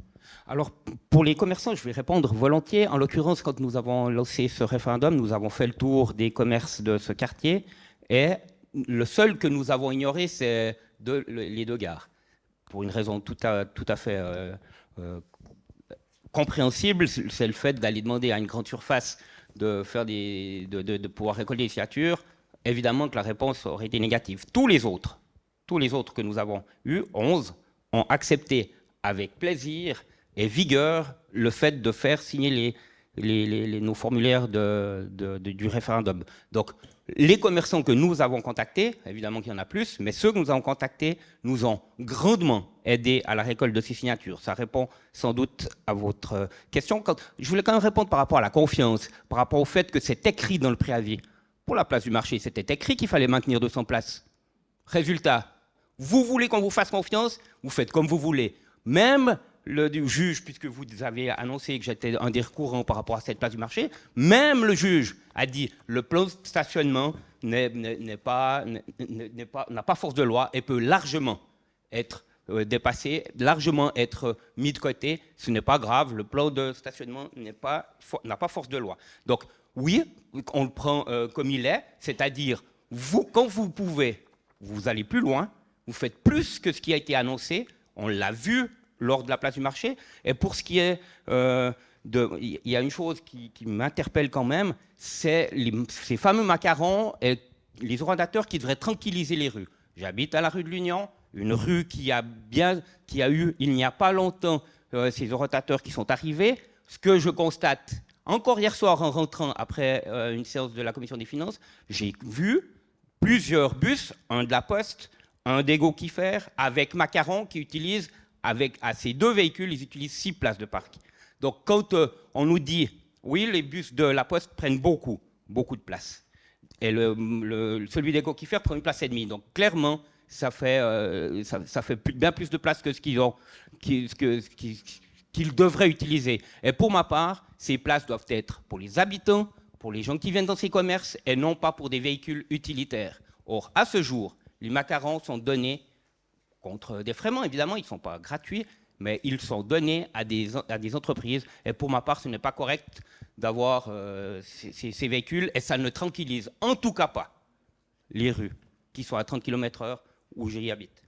Alors, pour les commerçants, je vais répondre volontiers. En l'occurrence, quand nous avons lancé ce référendum, nous avons fait le tour des commerces de ce quartier. Et le seul que nous avons ignoré, c'est les deux gares. Pour une raison tout à fait compréhensible, c'est le fait d'aller demander à une grande surface de pouvoir récolter des signatures. Évidemment que la réponse aurait été négative. Tous les autres que nous avons eus, 11, ont accepté avec plaisir et vigueur le fait de faire signer nos formulaires du référendum. Donc, les commerçants que nous avons contactés, évidemment qu'il y en a plus, mais ceux que nous avons contactés nous ont grandement aidés à la récolte de ces signatures. Ça répond sans doute à votre question. Je voulais quand même répondre par rapport à la confiance, par rapport au fait que c'est écrit dans le préavis. Pour la place du marché, c'était écrit qu'il fallait maintenir 200 places. Résultat, vous voulez qu'on vous fasse confiance, vous faites comme vous voulez. Même le juge, puisque vous avez annoncé que j'étais un des recourants par rapport à cette place du marché, même le juge a dit le plan de stationnement n'a pas force de loi et peut largement être dépassé, largement être mis de côté. Ce n'est pas grave, le plan de stationnement n'a pas force de loi. Donc oui, on le prend comme il est, c'est-à-dire quand vous pouvez, vous allez plus loin, vous faites plus que ce qui a été annoncé, on l'a vu lors de la place du marché. Et pour ce qui est il y a une chose qui m'interpelle quand même, c'est ces fameux macarons et les orientateurs qui devraient tranquilliser les rues. J'habite à la rue de l'Union, une rue qui a eu, il n'y a pas longtemps, ces orientateurs qui sont arrivés. Ce que je constate, encore hier soir en rentrant après une séance de la Commission des Finances, j'ai vu plusieurs bus, un de la Poste, un d'Ego Kiefer, avec macarons qui utilisent à ces deux véhicules, ils utilisent 6 places de parc. Donc, quand on nous dit, oui, les bus de la Poste prennent beaucoup de place, et celui d'Ego Kiefer prend 1 place et demie. Donc, clairement, ça fait bien plus de place que ce qu'ils devraient utiliser. Et pour ma part, ces places doivent être pour les habitants, pour les gens qui viennent dans ces commerces, et non pas pour des véhicules utilitaires. Or, à ce jour, les macarons sont donnés contre défraiement, évidemment, ils ne sont pas gratuits, mais ils sont donnés à des entreprises. Et pour ma part, ce n'est pas correct d'avoir ces véhicules, et ça ne tranquillise en tout cas pas les rues qui sont à 30 km/h où j'y habite.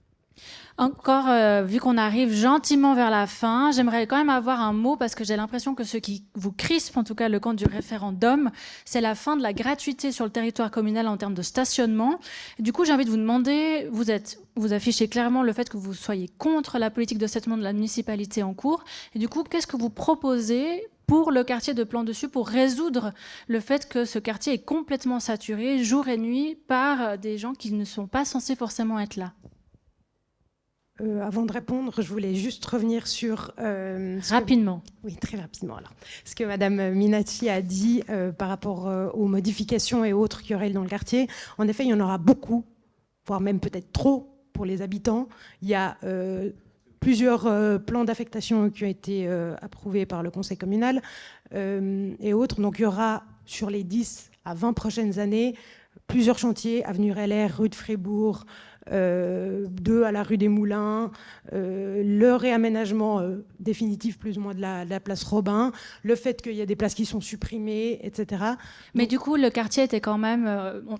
Encore, vu qu'on arrive gentiment vers la fin, j'aimerais quand même avoir un mot, parce que j'ai l'impression que ce qui vous crispe, en tout cas le camp du référendum, c'est la fin de la gratuité sur le territoire communal en termes de stationnement. Du coup, j'ai envie de vous demander, vous affichez clairement le fait que vous soyez contre la politique de stationnement de la municipalité en cours. Et du coup, qu'est-ce que vous proposez pour le quartier de Plan Dessus, pour résoudre le fait que ce quartier est complètement saturé jour et nuit par des gens qui ne sont pas censés forcément être là? Avant de répondre, je voulais juste revenir sur... Rapidement. Oui, très rapidement. Alors, ce que Madame Minacci a dit par rapport aux modifications et autres qu'il y aurait dans le quartier. En effet, il y en aura beaucoup, voire même peut-être trop pour les habitants. Il y a plusieurs plans d'affectation qui ont été approuvés par le conseil communal et autres. Donc, il y aura sur les 10 à 20 prochaines années plusieurs chantiers, avenue RLR, rue de Frébourg, 2 à la rue des Moulins, le réaménagement définitif plus ou moins de la place Robin, le fait qu'il y a des places qui sont supprimées, etc. Mais Donc, du coup, le quartier était quand même...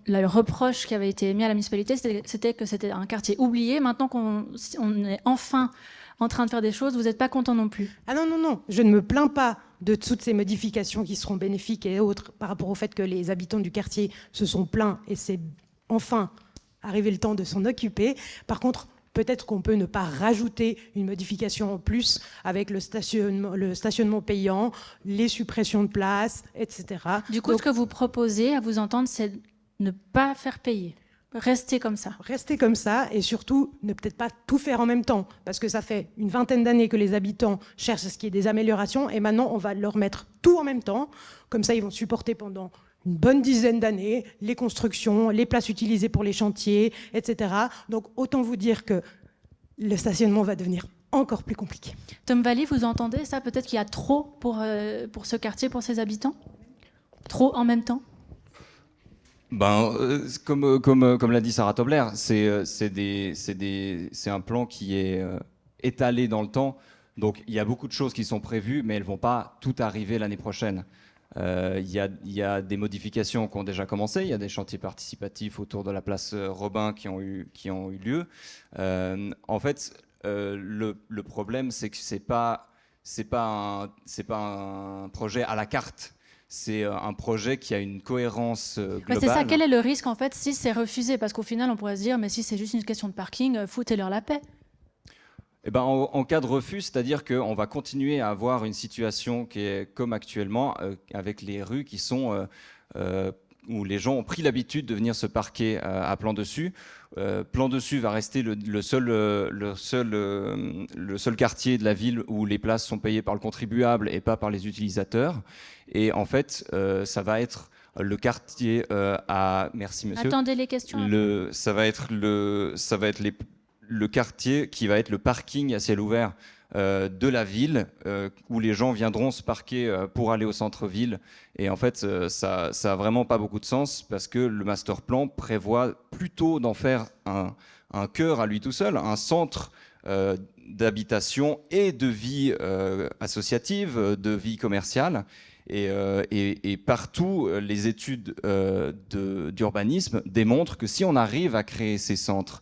le reproche qui avait été mis à la municipalité, c'était que c'était un quartier oublié. Maintenant qu'on est enfin en train de faire des choses, vous n'êtes pas content non plus? Ah non, non, non, je ne me plains pas de toutes ces modifications qui seront bénéfiques et autres par rapport au fait que les habitants du quartier se sont plaints et c'est enfin arrivé le temps de s'en occuper. Par contre, peut-être qu'on peut ne pas rajouter une modification en plus avec le stationnement payant, les suppressions de places, etc. Du coup, Donc, ce que vous proposez, à vous entendre, c'est ne pas faire payer. Rester comme ça. rester comme ça et surtout ne peut-être pas tout faire en même temps parce que ça fait une vingtaine d'années que les habitants cherchent à ce qu'il y ait des améliorations et maintenant on va leur mettre tout en même temps. Comme ça, ils vont supporter pendant une bonne dizaine d'années les constructions, les places utilisées pour les chantiers, etc. Donc autant vous dire que le stationnement va devenir encore plus compliqué. Tom Valli, vous entendez ça? Peut-être qu'il y a trop pour ce quartier, pour ses habitants? Trop en même temps? Comme l'a dit Sarah Tobler, c'est un plan qui est étalé dans le temps. Donc il y a beaucoup de choses qui sont prévues, mais elles ne vont pas toutes arriver l'année prochaine. Il y a des modifications qui ont déjà commencé. Il y a des chantiers participatifs autour de la place Robin qui ont eu lieu. En fait, le problème, c'est que c'est pas un projet à la carte. C'est un projet qui a une cohérence globale. C'est ça, quel est le risque en fait si c'est refusé? Parce qu'au final, on pourrait se dire, mais si c'est juste une question de parking, foutez-leur la paix. Eh ben, en cas de refus, c'est-à-dire qu'on va continuer à avoir une situation qui est comme actuellement, avec les rues qui sont où les gens ont pris l'habitude de venir se parquer à Plan Dessus. Plan Dessus va rester le seul quartier de la ville où les places sont payées par le contribuable et pas par les utilisateurs. Et en fait, ça va être le quartier à... Merci monsieur. Attendez les questions. Ça va être le quartier qui va être le parking à ciel ouvert de la ville, où les gens viendront se parquer pour aller au centre-ville. Et en fait, ça a vraiment pas beaucoup de sens parce que le master plan prévoit plutôt d'en faire un cœur à lui tout seul, un centre d'habitation et de vie associative, de vie commerciale. Et partout, les études d'urbanisme démontrent que si on arrive à créer ces centres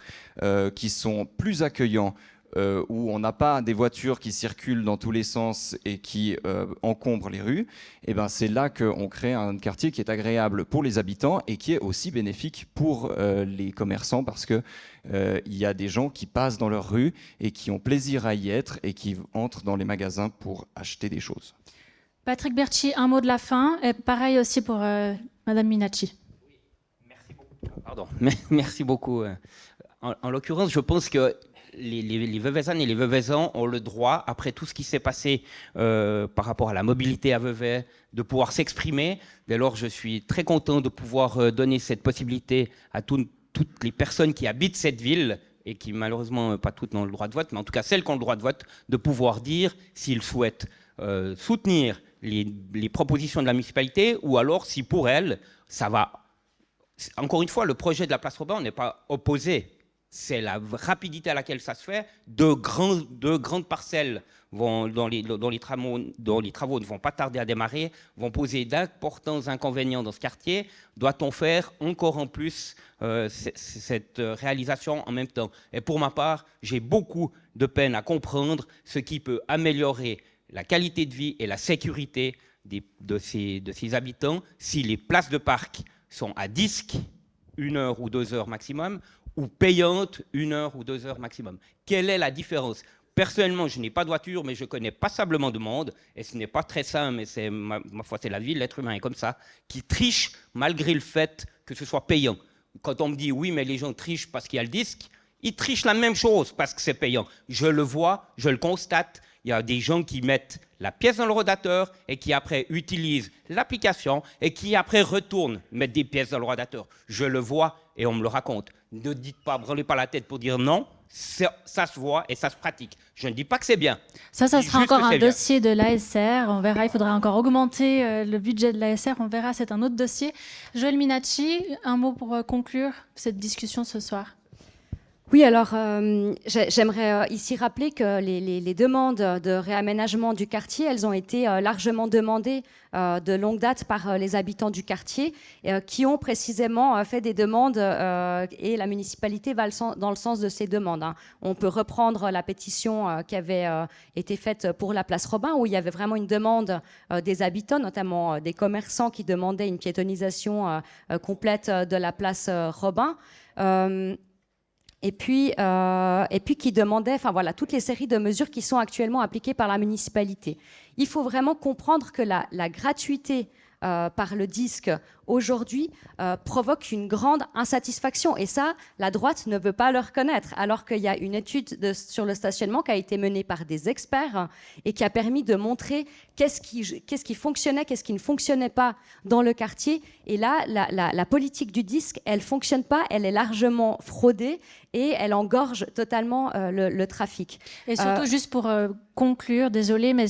qui sont plus accueillants, où on n'a pas des voitures qui circulent dans tous les sens et qui encombrent les rues, et ben c'est là qu'on crée un quartier qui est agréable pour les habitants et qui est aussi bénéfique pour les commerçants parce que il y a des gens qui passent dans leur rue et qui ont plaisir à y être et qui entrent dans les magasins pour acheter des choses. Patrick Berchi, un mot de la fin, et pareil aussi pour Madame Minacci. Merci beaucoup. Pardon. Merci beaucoup. En l'occurrence, je pense que les Veuvaisannes et les Veuvaisans ont le droit, après tout ce qui s'est passé par rapport à la mobilité à Vevey, de pouvoir s'exprimer. Dès lors, je suis très content de pouvoir donner cette possibilité à toutes les personnes qui habitent cette ville et qui, malheureusement, pas toutes ont le droit de vote, mais en tout cas celles qui ont le droit de vote, de pouvoir dire s'ils souhaitent soutenir les propositions de la municipalité ou alors si pour elles, ça va... Encore une fois, le projet de la place Robin n'est pas opposé. C'est la rapidité à laquelle ça se fait. De grandes parcelles dont les travaux ne vont pas tarder à démarrer, vont poser d'importants inconvénients dans ce quartier. Doit-on faire encore en plus cette réalisation en même temps? Et pour ma part, j'ai beaucoup de peine à comprendre ce qui peut améliorer la qualité de vie et la sécurité de ces habitants si les places de parc sont à disque, 1 heure ou 2 heures maximum, ou payantes 1 heure ou 2 heures maximum. Quelle est la différence? Personnellement, je n'ai pas de voiture, mais je connais passablement de monde, et ce n'est pas très simple, mais c'est ma foi, c'est la vie, l'être humain est comme ça, qui triche malgré le fait que ce soit payant. Quand on me dit oui, mais les gens trichent parce qu'il y a le disque, ils trichent la même chose parce que c'est payant. Je le vois, je le constate. Il y a des gens qui mettent la pièce dans le rodateur et qui après utilisent l'application et qui après retournent mettre des pièces dans le rodateur. Je le vois et on me le raconte. Ne dites pas, brûlez pas la tête pour dire non, ça se voit et ça se pratique. Je ne dis pas que c'est bien. Ça sera encore un dossier de l'ASR. On verra, il faudra encore augmenter le budget de l'ASR. On verra, c'est un autre dossier. Joël Minacci, un mot pour conclure cette discussion ce soir. Oui, alors j'aimerais ici rappeler que les demandes de réaménagement du quartier, elles ont été largement demandées de longue date par les habitants du quartier qui ont précisément fait des demandes et la municipalité va dans le sens de ces demandes. Hein. On peut reprendre la pétition qui avait été faite pour la place Robin où il y avait vraiment une demande des habitants, notamment des commerçants qui demandaient une piétonisation complète de la place Robin. Et puis qui demandait, enfin voilà, toutes les séries de mesures qui sont actuellement appliquées par la municipalité. Il faut vraiment comprendre que la gratuité par le disque aujourd'hui provoque une grande insatisfaction. Et ça, la droite ne veut pas le reconnaître, alors qu'il y a une étude sur le stationnement qui a été menée par des experts et qui a permis de montrer qu'est-ce qui fonctionnait, qu'est-ce qui ne fonctionnait pas dans le quartier. Et là, la politique du disque, elle ne fonctionne pas, elle est largement fraudée et elle engorge totalement le trafic. Et surtout, juste pour conclure, désolé, mais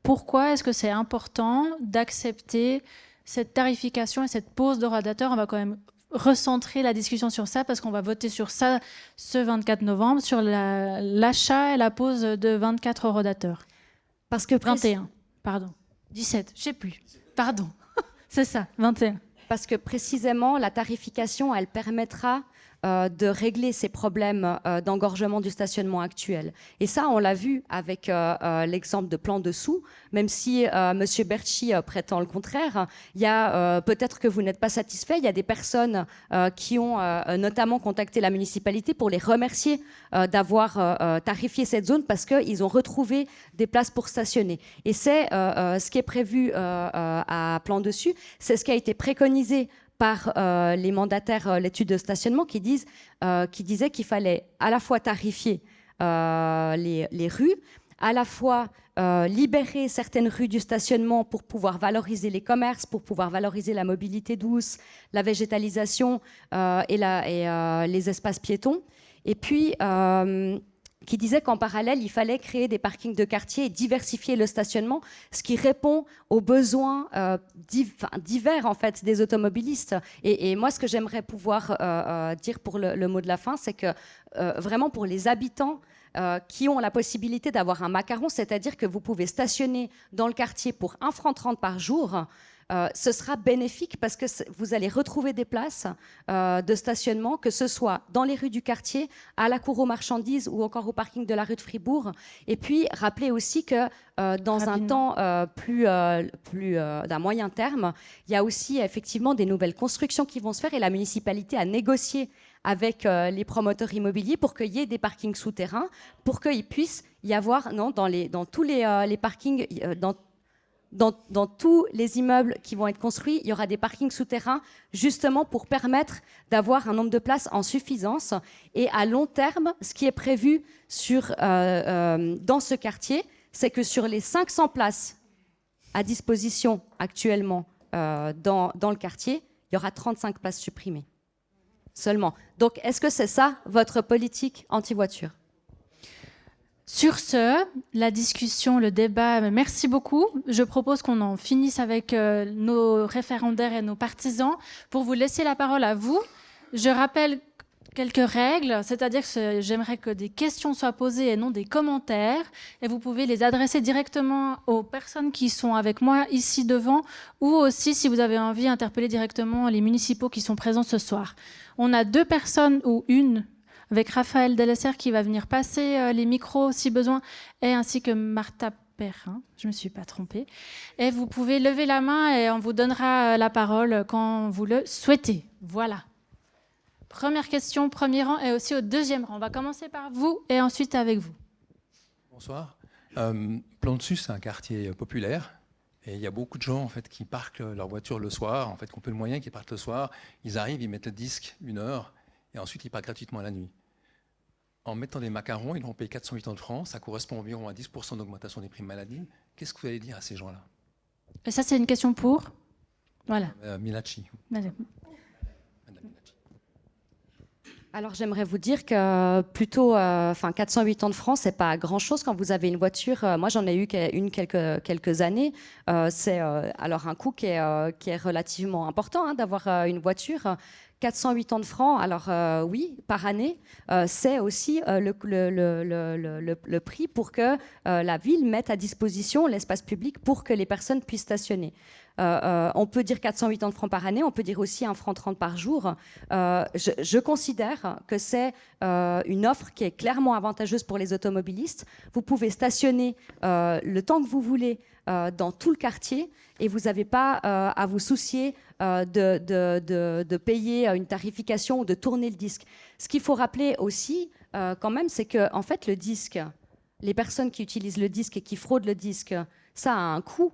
pourquoi est-ce que c'est important d'accepter cette tarification et cette pause d'horodateur? On va quand même recentrer la discussion sur ça parce qu'on va voter sur ça ce 24 novembre, sur l'achat et la pause de 24 horodateurs. Parce que 21, pardon. 17, je ne sais plus. Pardon. C'est ça, 21. Parce que précisément, la tarification, elle permettra de régler ces problèmes d'engorgement du stationnement actuel. Et ça, on l'a vu avec l'exemple de Plan Dessous, même si M. Berchi prétend le contraire. Il y a peut-être que vous n'êtes pas satisfait. Il y a des personnes qui ont notamment contacté la municipalité pour les remercier d'avoir tarifié cette zone parce qu'ils ont retrouvé des places pour stationner. Et c'est ce qui est prévu à Plan Dessus. C'est ce qui a été préconisé par les mandataires l'étude de stationnement qui disaient qu'il fallait à la fois tarifier les rues, à la fois libérer certaines rues du stationnement pour pouvoir valoriser les commerces, pour pouvoir valoriser la mobilité douce, la végétalisation et les espaces piétons. Et puis qui disait qu'en parallèle, il fallait créer des parkings de quartier et diversifier le stationnement, ce qui répond aux besoins divers en fait, des automobilistes. Et moi, ce que j'aimerais pouvoir dire pour le mot de la fin, c'est que vraiment pour les habitants qui ont la possibilité d'avoir un macaron, c'est-à-dire que vous pouvez stationner dans le quartier pour 1,30 franc par jour, ce sera bénéfique parce que vous allez retrouver des places de stationnement, que ce soit dans les rues du quartier, à la cour aux marchandises ou encore au parking de la rue de Fribourg. Et puis, rappelez aussi que dans un temps d'un moyen terme, il y a aussi effectivement des nouvelles constructions qui vont se faire et la municipalité a négocié avec les promoteurs immobiliers pour qu'il y ait des parkings souterrains, pour qu'il puisse y avoir, dans tous les parkings, dans tous les immeubles qui vont être construits, il y aura des parkings souterrains justement pour permettre d'avoir un nombre de places en suffisance. Et à long terme, ce qui est prévu dans ce quartier, c'est que sur les 500 places à disposition actuellement dans le quartier, il y aura 35 places supprimées seulement. Donc, est-ce que c'est ça votre politique anti-voiture ? Sur ce, la discussion, le débat, merci beaucoup. Je propose qu'on en finisse avec nos référendaires et nos partisans. Pour vous laisser la parole à vous, je rappelle quelques règles, c'est-à-dire que j'aimerais que des questions soient posées et non des commentaires. Et vous pouvez les adresser directement aux personnes qui sont avec moi ici devant ou aussi, si vous avez envie, interpeller directement les municipaux qui sont présents ce soir. On a 2 personnes ou une avec Raphaël Delesser qui va venir passer les micros si besoin, et ainsi que Martha Perrin, je ne me suis pas trompée. Et vous pouvez lever la main et on vous donnera la parole quand vous le souhaitez. Voilà. Première question, premier rang et aussi au deuxième rang. On va commencer par vous et ensuite avec vous. Bonsoir. Plan Dessus, c'est un quartier populaire. Et il y a beaucoup de gens en fait, qui parquent leur voiture le soir, en fait, qui ont peu de moyens, qui partent le soir. Ils arrivent, ils mettent le disque 1 heure, et ensuite ils partent gratuitement la nuit. En mettant des macarons, ils vont payer 480 francs, ça correspond environ à 10% d'augmentation des primes maladie. Qu'est-ce que vous allez dire à ces gens-là ? Et ça, c'est une question pour ? Voilà. Minacci. Madame. Alors j'aimerais vous dire que plutôt 480 francs, c'est pas grand-chose quand vous avez une voiture. Moi j'en ai eu une quelques années. C'est alors un coût qui est relativement important d'avoir une voiture 480 francs, alors oui, par année, c'est aussi le prix pour que la ville mette à disposition l'espace public pour que les personnes puissent stationner. On peut dire 480 francs par année, on peut dire aussi 1 franc 30 par jour. Je considère que c'est une offre qui est clairement avantageuse pour les automobilistes. Vous pouvez stationner le temps que vous voulez dans tout le quartier et vous n'avez pas à vous soucier de payer une tarification ou de tourner le disque. Ce qu'il faut rappeler aussi, quand même, c'est que en fait, le disque, les personnes qui utilisent le disque et qui fraudent le disque, ça a un coût.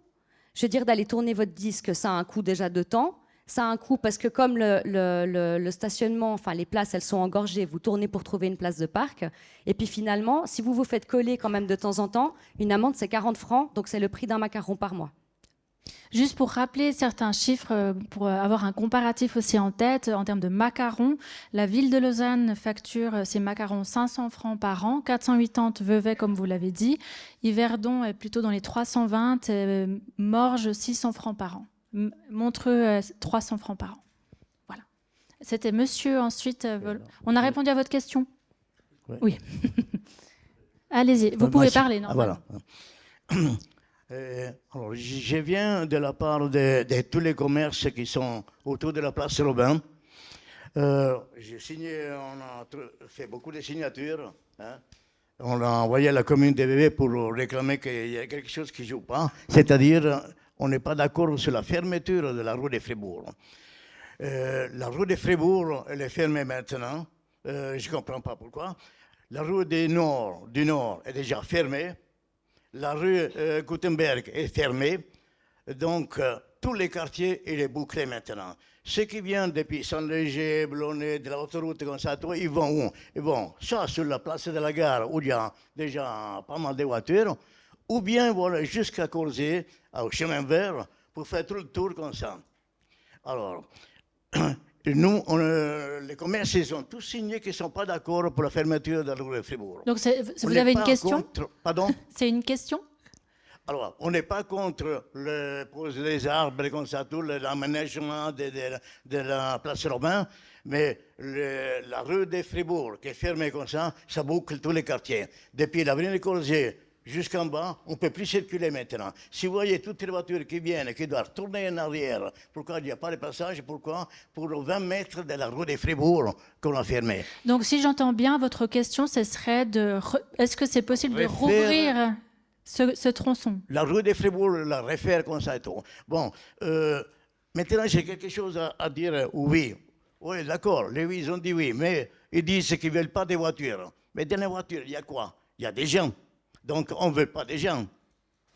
Je veux dire, d'aller tourner votre disque, ça a un coût déjà de temps. Ça a un coût parce que comme le stationnement, enfin les places, elles sont engorgées, vous tournez pour trouver une place de parc. Et puis finalement, si vous vous faites coller quand même de temps en temps, une amende, c'est 40 francs, donc c'est le prix d'un macaron par mois. Juste pour rappeler certains chiffres, pour avoir un comparatif aussi en tête, en termes de macarons, la ville de Lausanne facture ses macarons 500 francs par an, 480 Vevey, comme vous l'avez dit. Yverdon est plutôt dans les 320, Morges 600 francs par an. Montreux 300 francs par an. Voilà. C'était monsieur ensuite. On a répondu à votre question? Oui. Allez-y, vous pouvez parler. Voilà. Alors, je viens de la part de tous les commerces qui sont autour de la place Robin. J'ai signé, on a fait beaucoup de signatures. Hein. On a envoyé à la commune de Vevey pour réclamer qu'il y a quelque chose qui ne joue pas. C'est-à-dire, on n'est pas d'accord sur la fermeture de la rue de Fribourg. La rue de Fribourg, elle est fermée maintenant. Je ne comprends pas pourquoi. La rue du Nord est déjà fermée. La rue Gutenberg est fermée. Donc, tous les quartiers, il est bouclé maintenant. Ceux qui viennent depuis Saint-Léger, Blonay, de l'autoroute comme ça, ils vont où? Ils vont soit sur la place de la gare, où il y a déjà pas mal de voitures, ou bien voilà, jusqu'à Corzé, au chemin vert, pour faire tout le tour comme ça. Alors, nous, les commerces, ils ont tous signé qu'ils ne sont pas d'accord pour la fermeture de la rue de Fribourg. Donc, vous avez une question? Pardon? C'est une question? Alors, on n'est pas contre poser les arbres comme ça, tout l'aménagement de la place Robin, mais la rue de Fribourg, qui est fermée comme ça boucle tous les quartiers. Depuis l'avenue de Corsier jusqu'en bas, on ne peut plus circuler maintenant. Si vous voyez toutes les voitures qui viennent et qui doivent tourner en arrière, pourquoi il n'y a pas de passage? Pourquoi? Pour 20 mètres de la rue de Fribourg qu'on a fermée. Donc, si j'entends bien, votre question, ce serait est-ce que c'est possible de rouvrir ce tronçon? La rue de Fribourg, la refaire comme ça et tout. Bon, maintenant, j'ai quelque chose à dire. Oui, d'accord, les oui, ils ont dit oui, mais ils disent qu'ils ne veulent pas des voitures. Mais dans les voitures, il y a quoi? Il y a des gens. Donc, on ne veut pas des gens.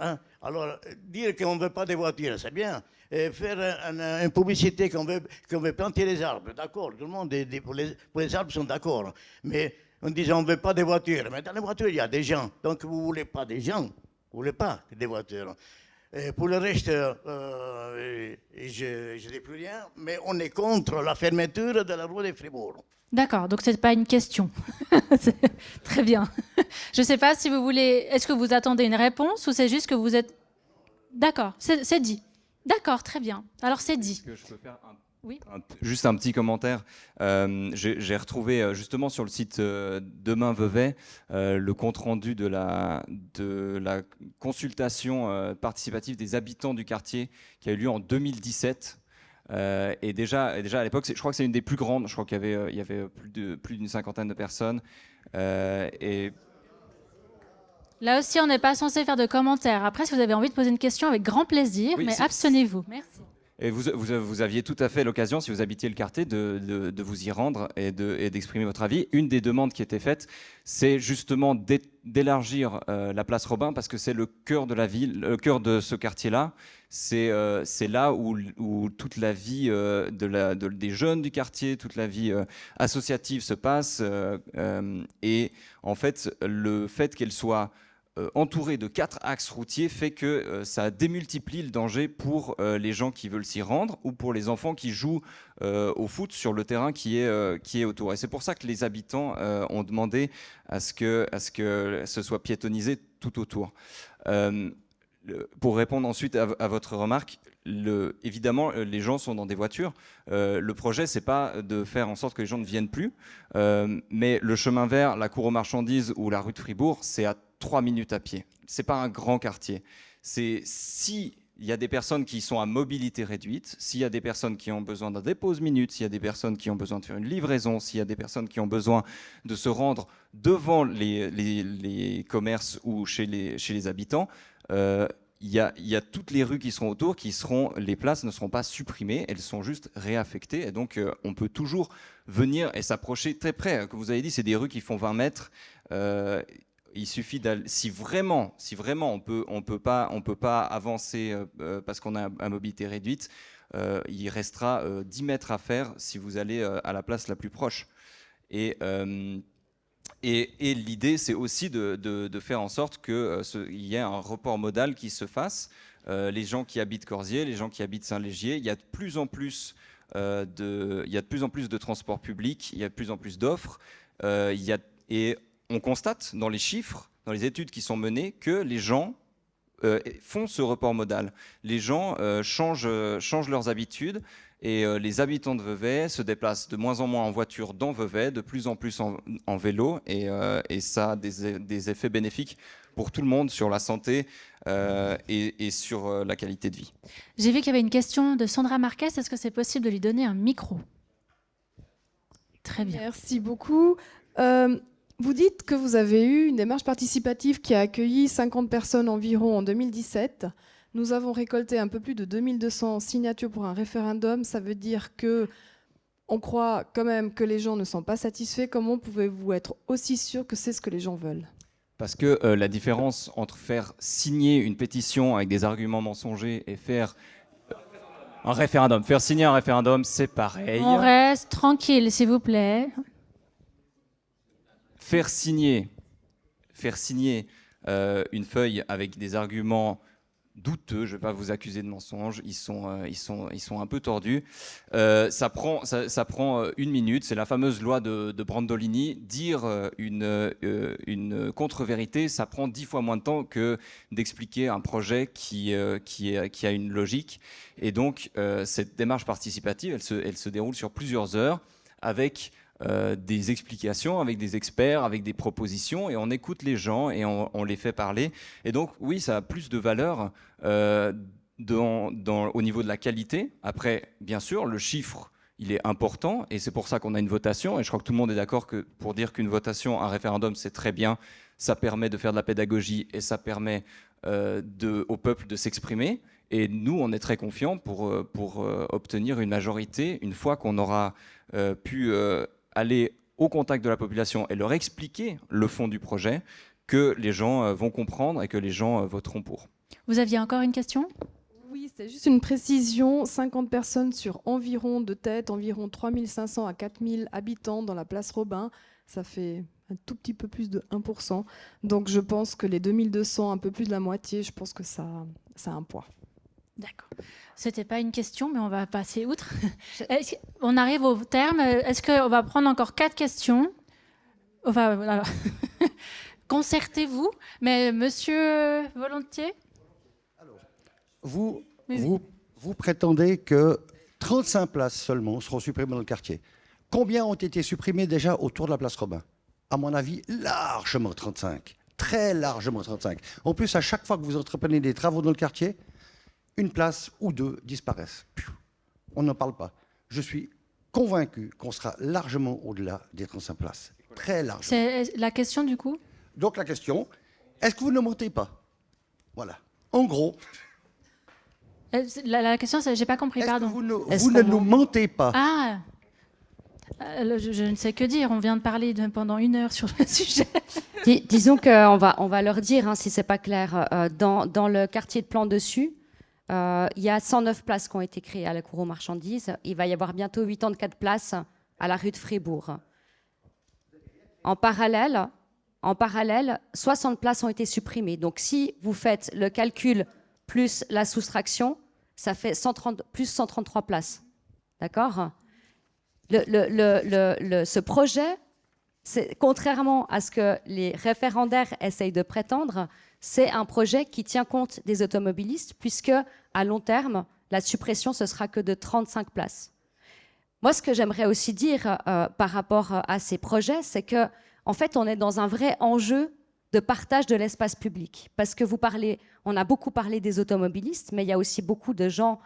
Hein? Alors, dire qu'on ne veut pas des voitures, c'est bien. Et faire une publicité qu'on veut planter les arbres, d'accord. Tout le monde, pour les arbres, sont d'accord. Mais en disant on ne veut pas des voitures. Mais dans les voitures, il y a des gens. Donc, vous ne voulez pas des gens. Vous ne voulez pas des voitures. Et pour le reste, je ne dis plus rien. Mais on est contre la fermeture de la rue de Fribourg. D'accord, donc ce n'est pas une question. Très bien. Je ne sais pas si vous voulez... Est-ce que vous attendez une réponse ou c'est juste que vous êtes... D'accord, c'est dit. D'accord, très bien. Alors c'est dit. Est-ce que je peux faire oui. Juste un petit commentaire. J'ai retrouvé justement sur le site Demain Vevey le compte-rendu de la consultation participative des habitants du quartier qui a eu lieu en 2017. Et déjà à l'époque, je crois que c'est une des plus grandes. Je crois qu'il y avait plus d'une cinquantaine de personnes. Et là aussi, on n'est pas censé faire de commentaires. Après, si vous avez envie de poser une question, avec grand plaisir, oui, mais abstenez-vous. Merci. Et vous aviez tout à fait l'occasion, si vous habitiez le quartier, de vous y rendre et d'exprimer votre avis. Une des demandes qui était faite, c'est justement d'élargir la place Robin, parce que c'est le cœur de la ville, le cœur de ce quartier-là. C'est là où toute la vie des jeunes du quartier, toute la vie associative se passe. Et en fait, le fait qu'elle soit entourée de 4 axes routiers fait que ça démultiplie le danger pour les gens qui veulent s'y rendre ou pour les enfants qui jouent au foot sur le terrain qui est autour. Et c'est pour ça que les habitants ont demandé à ce que ce soit piétonnisé tout autour. Pour répondre ensuite à votre remarque, évidemment, les gens sont dans des voitures. Le projet, c'est pas de faire en sorte que les gens ne viennent plus, mais le chemin vert, la cour aux marchandises ou la rue de Fribourg, c'est à 3 minutes à pied. C'est pas un grand quartier. C'est si il y a des personnes qui sont à mobilité réduite, s'il y a des personnes qui ont besoin d'un dépose-minute, s'il y a des personnes qui ont besoin de faire une livraison, s'il y a des personnes qui ont besoin de se rendre devant les commerces ou chez les habitants, il y a toutes les rues qui seront autour, les places ne seront pas supprimées, elles sont juste réaffectées. Et donc, on peut toujours venir et s'approcher très près. Comme vous avez dit, c'est des rues qui font 20 mètres. Il suffit d'aller. Si vraiment, on peut pas avancer parce qu'on a à mobilité réduite, il restera 10 mètres à faire si vous allez à la place la plus proche. Et l'idée, c'est aussi de faire en sorte qu'il y ait un report modal qui se fasse. Les gens qui habitent Corzier, les gens qui habitent Saint-Légier, il y a de plus en plus de transports publics, il y a de plus en plus d'offres. Et on constate dans les chiffres, dans les études qui sont menées, que les gens font ce report modal. Les gens changent leurs habitudes. Et les habitants de Vevey se déplacent de moins en moins en voiture dans Vevey, de plus en plus en vélo, et ça a des effets bénéfiques pour tout le monde sur la santé et sur la qualité de vie. J'ai vu qu'il y avait une question de Sandra Marquez. Est-ce que c'est possible de lui donner un micro? Très bien. Merci beaucoup. Vous dites que vous avez eu une démarche participative qui a accueilli 50 personnes environ en 2017. Nous avons récolté un peu plus de 2200 signatures pour un référendum. Ça veut dire qu'on croit quand même que les gens ne sont pas satisfaits. Comment pouvez-vous être aussi sûr que c'est ce que les gens veulent? Parce que la différence entre faire signer une pétition avec des arguments mensongers et faire un référendum, faire signer un référendum, c'est pareil. On reste tranquille, s'il vous plaît. Faire signer une feuille avec des arguments douteux, je ne vais pas vous accuser de mensonge, ils sont un peu tordus. Ça prend 1 minute, c'est la fameuse loi de Brandolini. Dire une contre-vérité, ça prend 10 fois moins de temps que d'expliquer un projet qui a une logique. Et donc, cette démarche participative, elle se déroule sur plusieurs heures avec des explications, avec des experts, avec des propositions, et on écoute les gens et on les fait parler. Et donc, oui, ça a plus de valeur au niveau de la qualité. Après, bien sûr, le chiffre, il est important, et c'est pour ça qu'on a une votation. Et je crois que tout le monde est d'accord que pour dire qu'une votation, un référendum, c'est très bien, ça permet de faire de la pédagogie et ça permet au peuple de s'exprimer. Et nous, on est très confiants pour obtenir une majorité une fois qu'on aura pu aller au contact de la population et leur expliquer le fond du projet, que les gens vont comprendre et que les gens voteront pour. Vous aviez encore une question? Oui, c'est juste une précision. 50 personnes sur environ 3500 à 4000 habitants dans la place Robin. Ça fait un tout petit peu plus de 1%. Donc je pense que les 2200, un peu plus de la moitié, je pense que ça a un poids. D'accord. C'était pas une question, mais on va passer outre. On arrive au terme. Est-ce qu'on va prendre encore 4 questions? Enfin, concertez-vous. Mais monsieur Volontiers? Alors, vous prétendez que 35 places seulement seront supprimées dans le quartier. Combien ont été supprimées déjà autour de la place Robin? À mon avis, largement 35. Très largement 35. En plus, à chaque fois que vous entreprenez des travaux dans le quartier, une place ou deux disparaissent. On n'en parle pas. Je suis convaincu qu'on sera largement au-delà des 35 places. Très largement. C'est la question du coup? Donc la question, est-ce que vous ne mentez pas? Voilà. En gros... La question, j'ai pas compris, pardon. Vous ne nous mentez pas. Ah, je ne sais que dire. On vient de parler pendant 1 heure sur le sujet. Disons qu'on va leur dire, hein, si c'est pas clair, dans le quartier de Plan-Dessus, il y a 109 places qui ont été créées à la cour aux marchandises. Il va y avoir bientôt 84 places à la rue de Fribourg. En parallèle, 60 places ont été supprimées. Donc si vous faites le calcul plus la soustraction, ça fait plus 133 places. D'accord? Ce projet, Contrairement à ce que les référendaires essayent de prétendre, c'est un projet qui tient compte des automobilistes, puisque à long terme, la suppression, ce sera que de 35 places. Moi, ce que j'aimerais aussi dire par rapport à ces projets, c'est que, en fait, on est dans un vrai enjeu de partage de l'espace public. Parce que on a beaucoup parlé des automobilistes, mais il y a aussi beaucoup de gens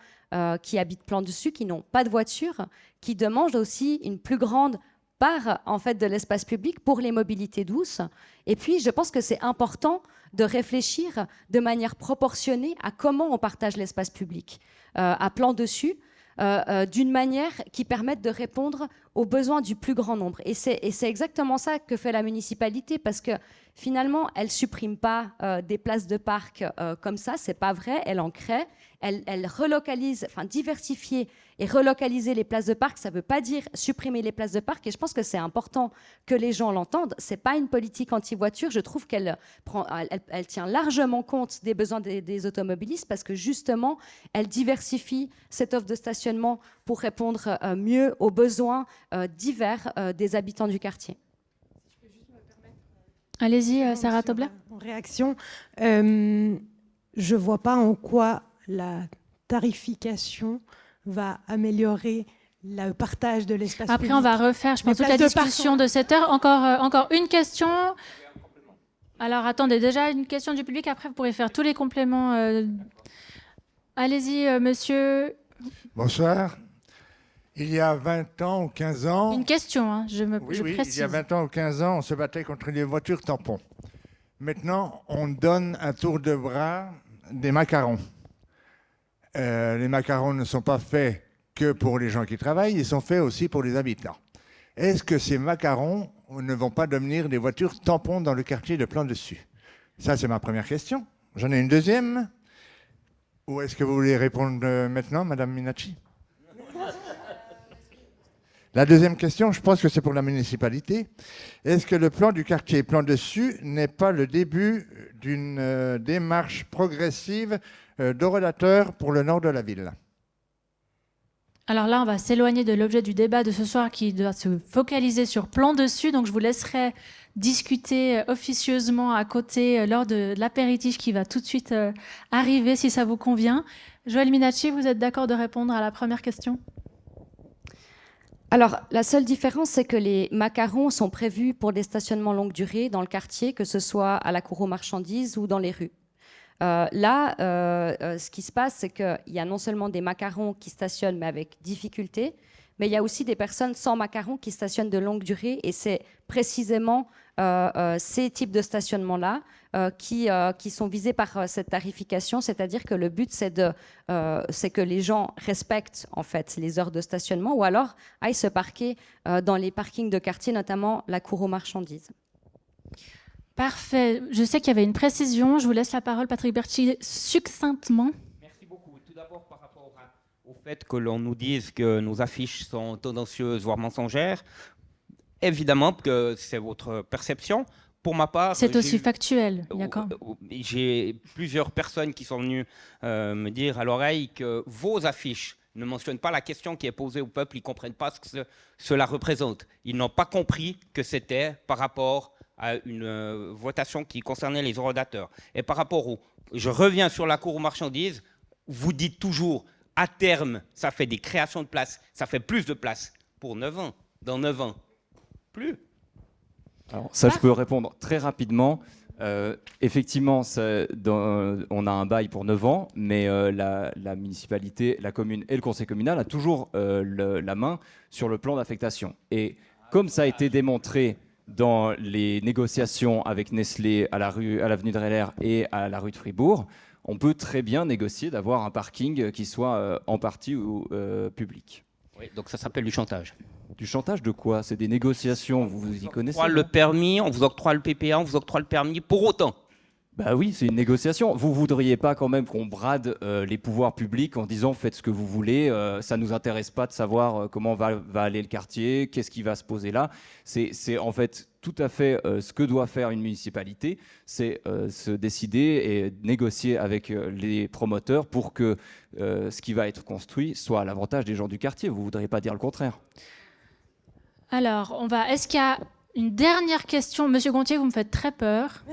qui habitent plan dessus, qui n'ont pas de voiture, qui demandent aussi une plus grande part en fait, de l'espace public pour les mobilités douces. Et puis, je pense que c'est important de réfléchir de manière proportionnée à comment on partage l'espace public, à plan dessus, d'une manière qui permette de répondre aux besoins du plus grand nombre. Et c'est exactement ça que fait la municipalité, parce que finalement, elle ne supprime pas des places de parc comme ça, c'est pas vrai, elle en crée, elle relocalise, enfin diversifier et relocaliser les places de parc, ça ne veut pas dire supprimer les places de parc, et je pense que c'est important que les gens l'entendent. Ce n'est pas une politique anti-voiture, je trouve qu'elle tient largement compte des besoins des automobilistes, parce que justement, elle diversifie cette offre de stationnement pour répondre mieux aux besoins divers des habitants du quartier. Allez-y, Sarah Tobler. En réaction, je ne vois pas en quoi la tarification va améliorer le partage de l'espace public. Après, on va refaire, je pense, toute la discussion de cette heure. Encore une question. Alors, attendez, déjà une question du public. Après, vous pourrez faire tous les compléments. Allez-y, monsieur. Bonsoir. Il y a 20 ans ou 15 ans... Une question, hein, je précise. Il y a 20 ans ou 15 ans, on se battait contre les voitures tampons. Maintenant, on donne un tour de bras des macarons. Les macarons ne sont pas faits que pour les gens qui travaillent, ils sont faits aussi pour les habitants. Est-ce que ces macarons ne vont pas devenir des voitures tampons dans le quartier de Plan-Dessus? Ça, c'est ma première question. J'en ai une deuxième. Ou est-ce que vous voulez répondre maintenant, Madame Minacci? La deuxième question, je pense que c'est pour la municipalité. Est-ce que le plan du quartier Plan-Dessus n'est pas le début d'une démarche progressive d'orodateur pour le nord de la ville? Alors là, on va s'éloigner de l'objet du débat de ce soir qui doit se focaliser sur Plan-Dessus. Donc, je vous laisserai discuter officieusement à côté lors de l'apéritif qui va tout de suite arriver, si ça vous convient. Joël Minacci, vous êtes d'accord de répondre à la première question ? Alors, la seule différence, c'est que les macarons sont prévus pour des stationnements longue durée dans le quartier, que ce soit à la cour aux marchandises ou dans les rues. Ce qui se passe, c'est qu'il y a non seulement des macarons qui stationnent, mais avec difficulté, mais il y a aussi des personnes sans macarons qui stationnent de longue durée, et c'est précisément ces types de stationnement-là qui sont visés par cette tarification, c'est-à-dire que le but, c'est que les gens respectent en fait les heures de stationnement, ou alors aillent se parquer dans les parkings de quartier, notamment la cour aux marchandises. Parfait. Je sais qu'il y avait une précision. Je vous laisse la parole, Patrick Bertschy, succinctement. Merci beaucoup. Tout d'abord, par rapport au fait que l'on nous dise que nos affiches sont tendancieuses, voire mensongères, évidemment que c'est votre perception. Pour ma part... C'est aussi factuel, d'accord. J'ai plusieurs personnes qui sont venues me dire à l'oreille que vos affiches ne mentionnent pas la question qui est posée au peuple, ils ne comprennent pas ce que cela représente. Ils n'ont pas compris que c'était par rapport à une votation qui concernait les orodateurs. Et par rapport je reviens sur la cour aux marchandises, vous dites toujours, à terme, ça fait des créations de places, ça fait plus de places pour 9 ans. Dans 9 ans, plus. Alors, ça, je peux répondre très rapidement. Effectivement, on a un bail pour 9 ans, mais la municipalité, la commune et le conseil communal a toujours la main sur le plan d'affectation. Et comme ça a été démontré dans les négociations avec Nestlé à l'avenue de Reller et à la rue de Fribourg, on peut très bien négocier d'avoir un parking qui soit en partie ou public. Oui, donc ça s'appelle du chantage. Du chantage de quoi? C'est des négociations, vous y connaissez? On vous octroie le permis, on vous octroie le PPA, on vous octroie le permis pour autant. Bah oui, c'est une négociation. Vous voudriez pas quand même qu'on brade les pouvoirs publics en disant faites ce que vous voulez, ça nous intéresse pas de savoir comment va aller le quartier, qu'est-ce qui va se poser là. C'est en fait tout à fait ce que doit faire une municipalité, c'est se décider et négocier avec les promoteurs pour que ce qui va être construit soit à l'avantage des gens du quartier. Vous voudriez pas dire le contraire? Alors, est-ce qu'il y a Une dernière question. Monsieur Gontier, vous me faites très peur.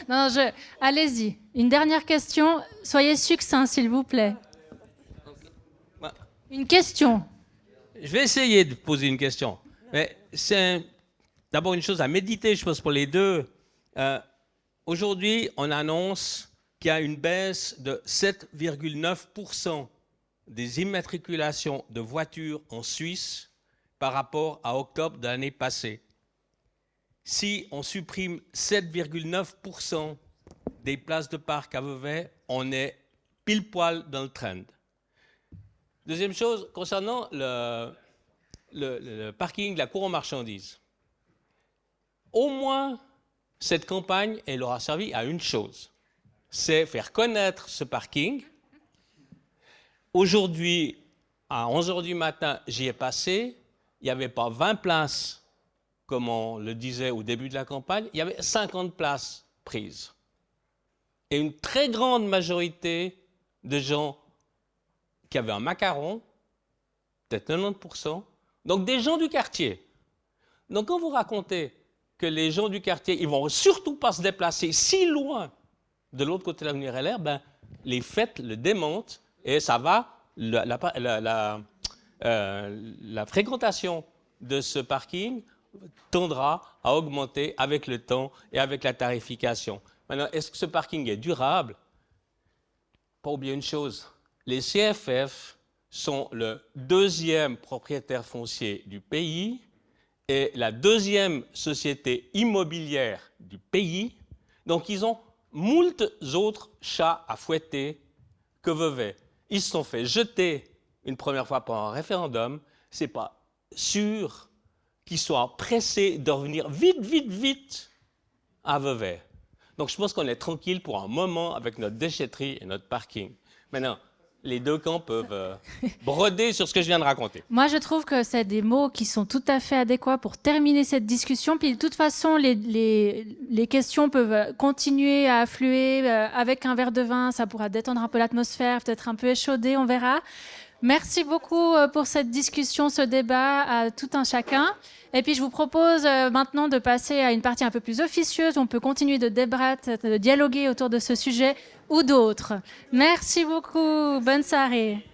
Non, allez-y. Une dernière question. Soyez succinct, s'il vous plaît. Une question. Je vais essayer de poser une question. Mais c'est d'abord une chose à méditer, je pense, pour les deux. Aujourd'hui, on annonce qu'il y a une baisse de 7,9% des immatriculations de voitures en Suisse par rapport à octobre de l'année passée. Si on supprime 7,9% des places de parc à Vevey, on est pile poil dans le trend. Deuxième chose, concernant le parking de la cour aux marchandises. Au moins, cette campagne, elle aura servi à une chose, c'est faire connaître ce parking. Aujourd'hui, à 11h du matin, j'y ai passé, il n'y avait pas 20 places, comme on le disait au début de la campagne, il y avait 50 places prises. Et une très grande majorité de gens qui avaient un macaron, peut-être 90%, donc des gens du quartier. Donc quand vous racontez que les gens du quartier, ils ne vont surtout pas se déplacer si loin de l'autre côté de l'avenue RLR, ben, les faits le démentent et ça va, la fréquentation de ce parking tendra à augmenter avec le temps et avec la tarification. Maintenant, est-ce que ce parking est durable? Pas oublier une chose, les CFF sont le deuxième propriétaire foncier du pays et la deuxième société immobilière du pays. Donc, ils ont moult autres chats à fouetter que Vevey. Ils se sont fait jeter une première fois par un référendum. Ce n'est pas sûr qu'ils soient pressés de revenir vite à Vevey. Donc, je pense qu'on est tranquille pour un moment avec notre déchetterie et notre parking. Maintenant, les deux camps peuvent broder sur ce que je viens de raconter. Moi, je trouve que c'est des mots qui sont tout à fait adéquats pour terminer cette discussion. Puis, de toute façon, les questions peuvent continuer à affluer. Avec un verre de vin, ça pourra détendre un peu l'atmosphère, peut-être un peu échaudé, on verra. Merci beaucoup pour cette discussion, ce débat à tout un chacun. Et puis, je vous propose maintenant de passer à une partie un peu plus officieuse où on peut continuer de débattre, de dialoguer autour de ce sujet ou d'autres. Merci beaucoup. Bonne soirée.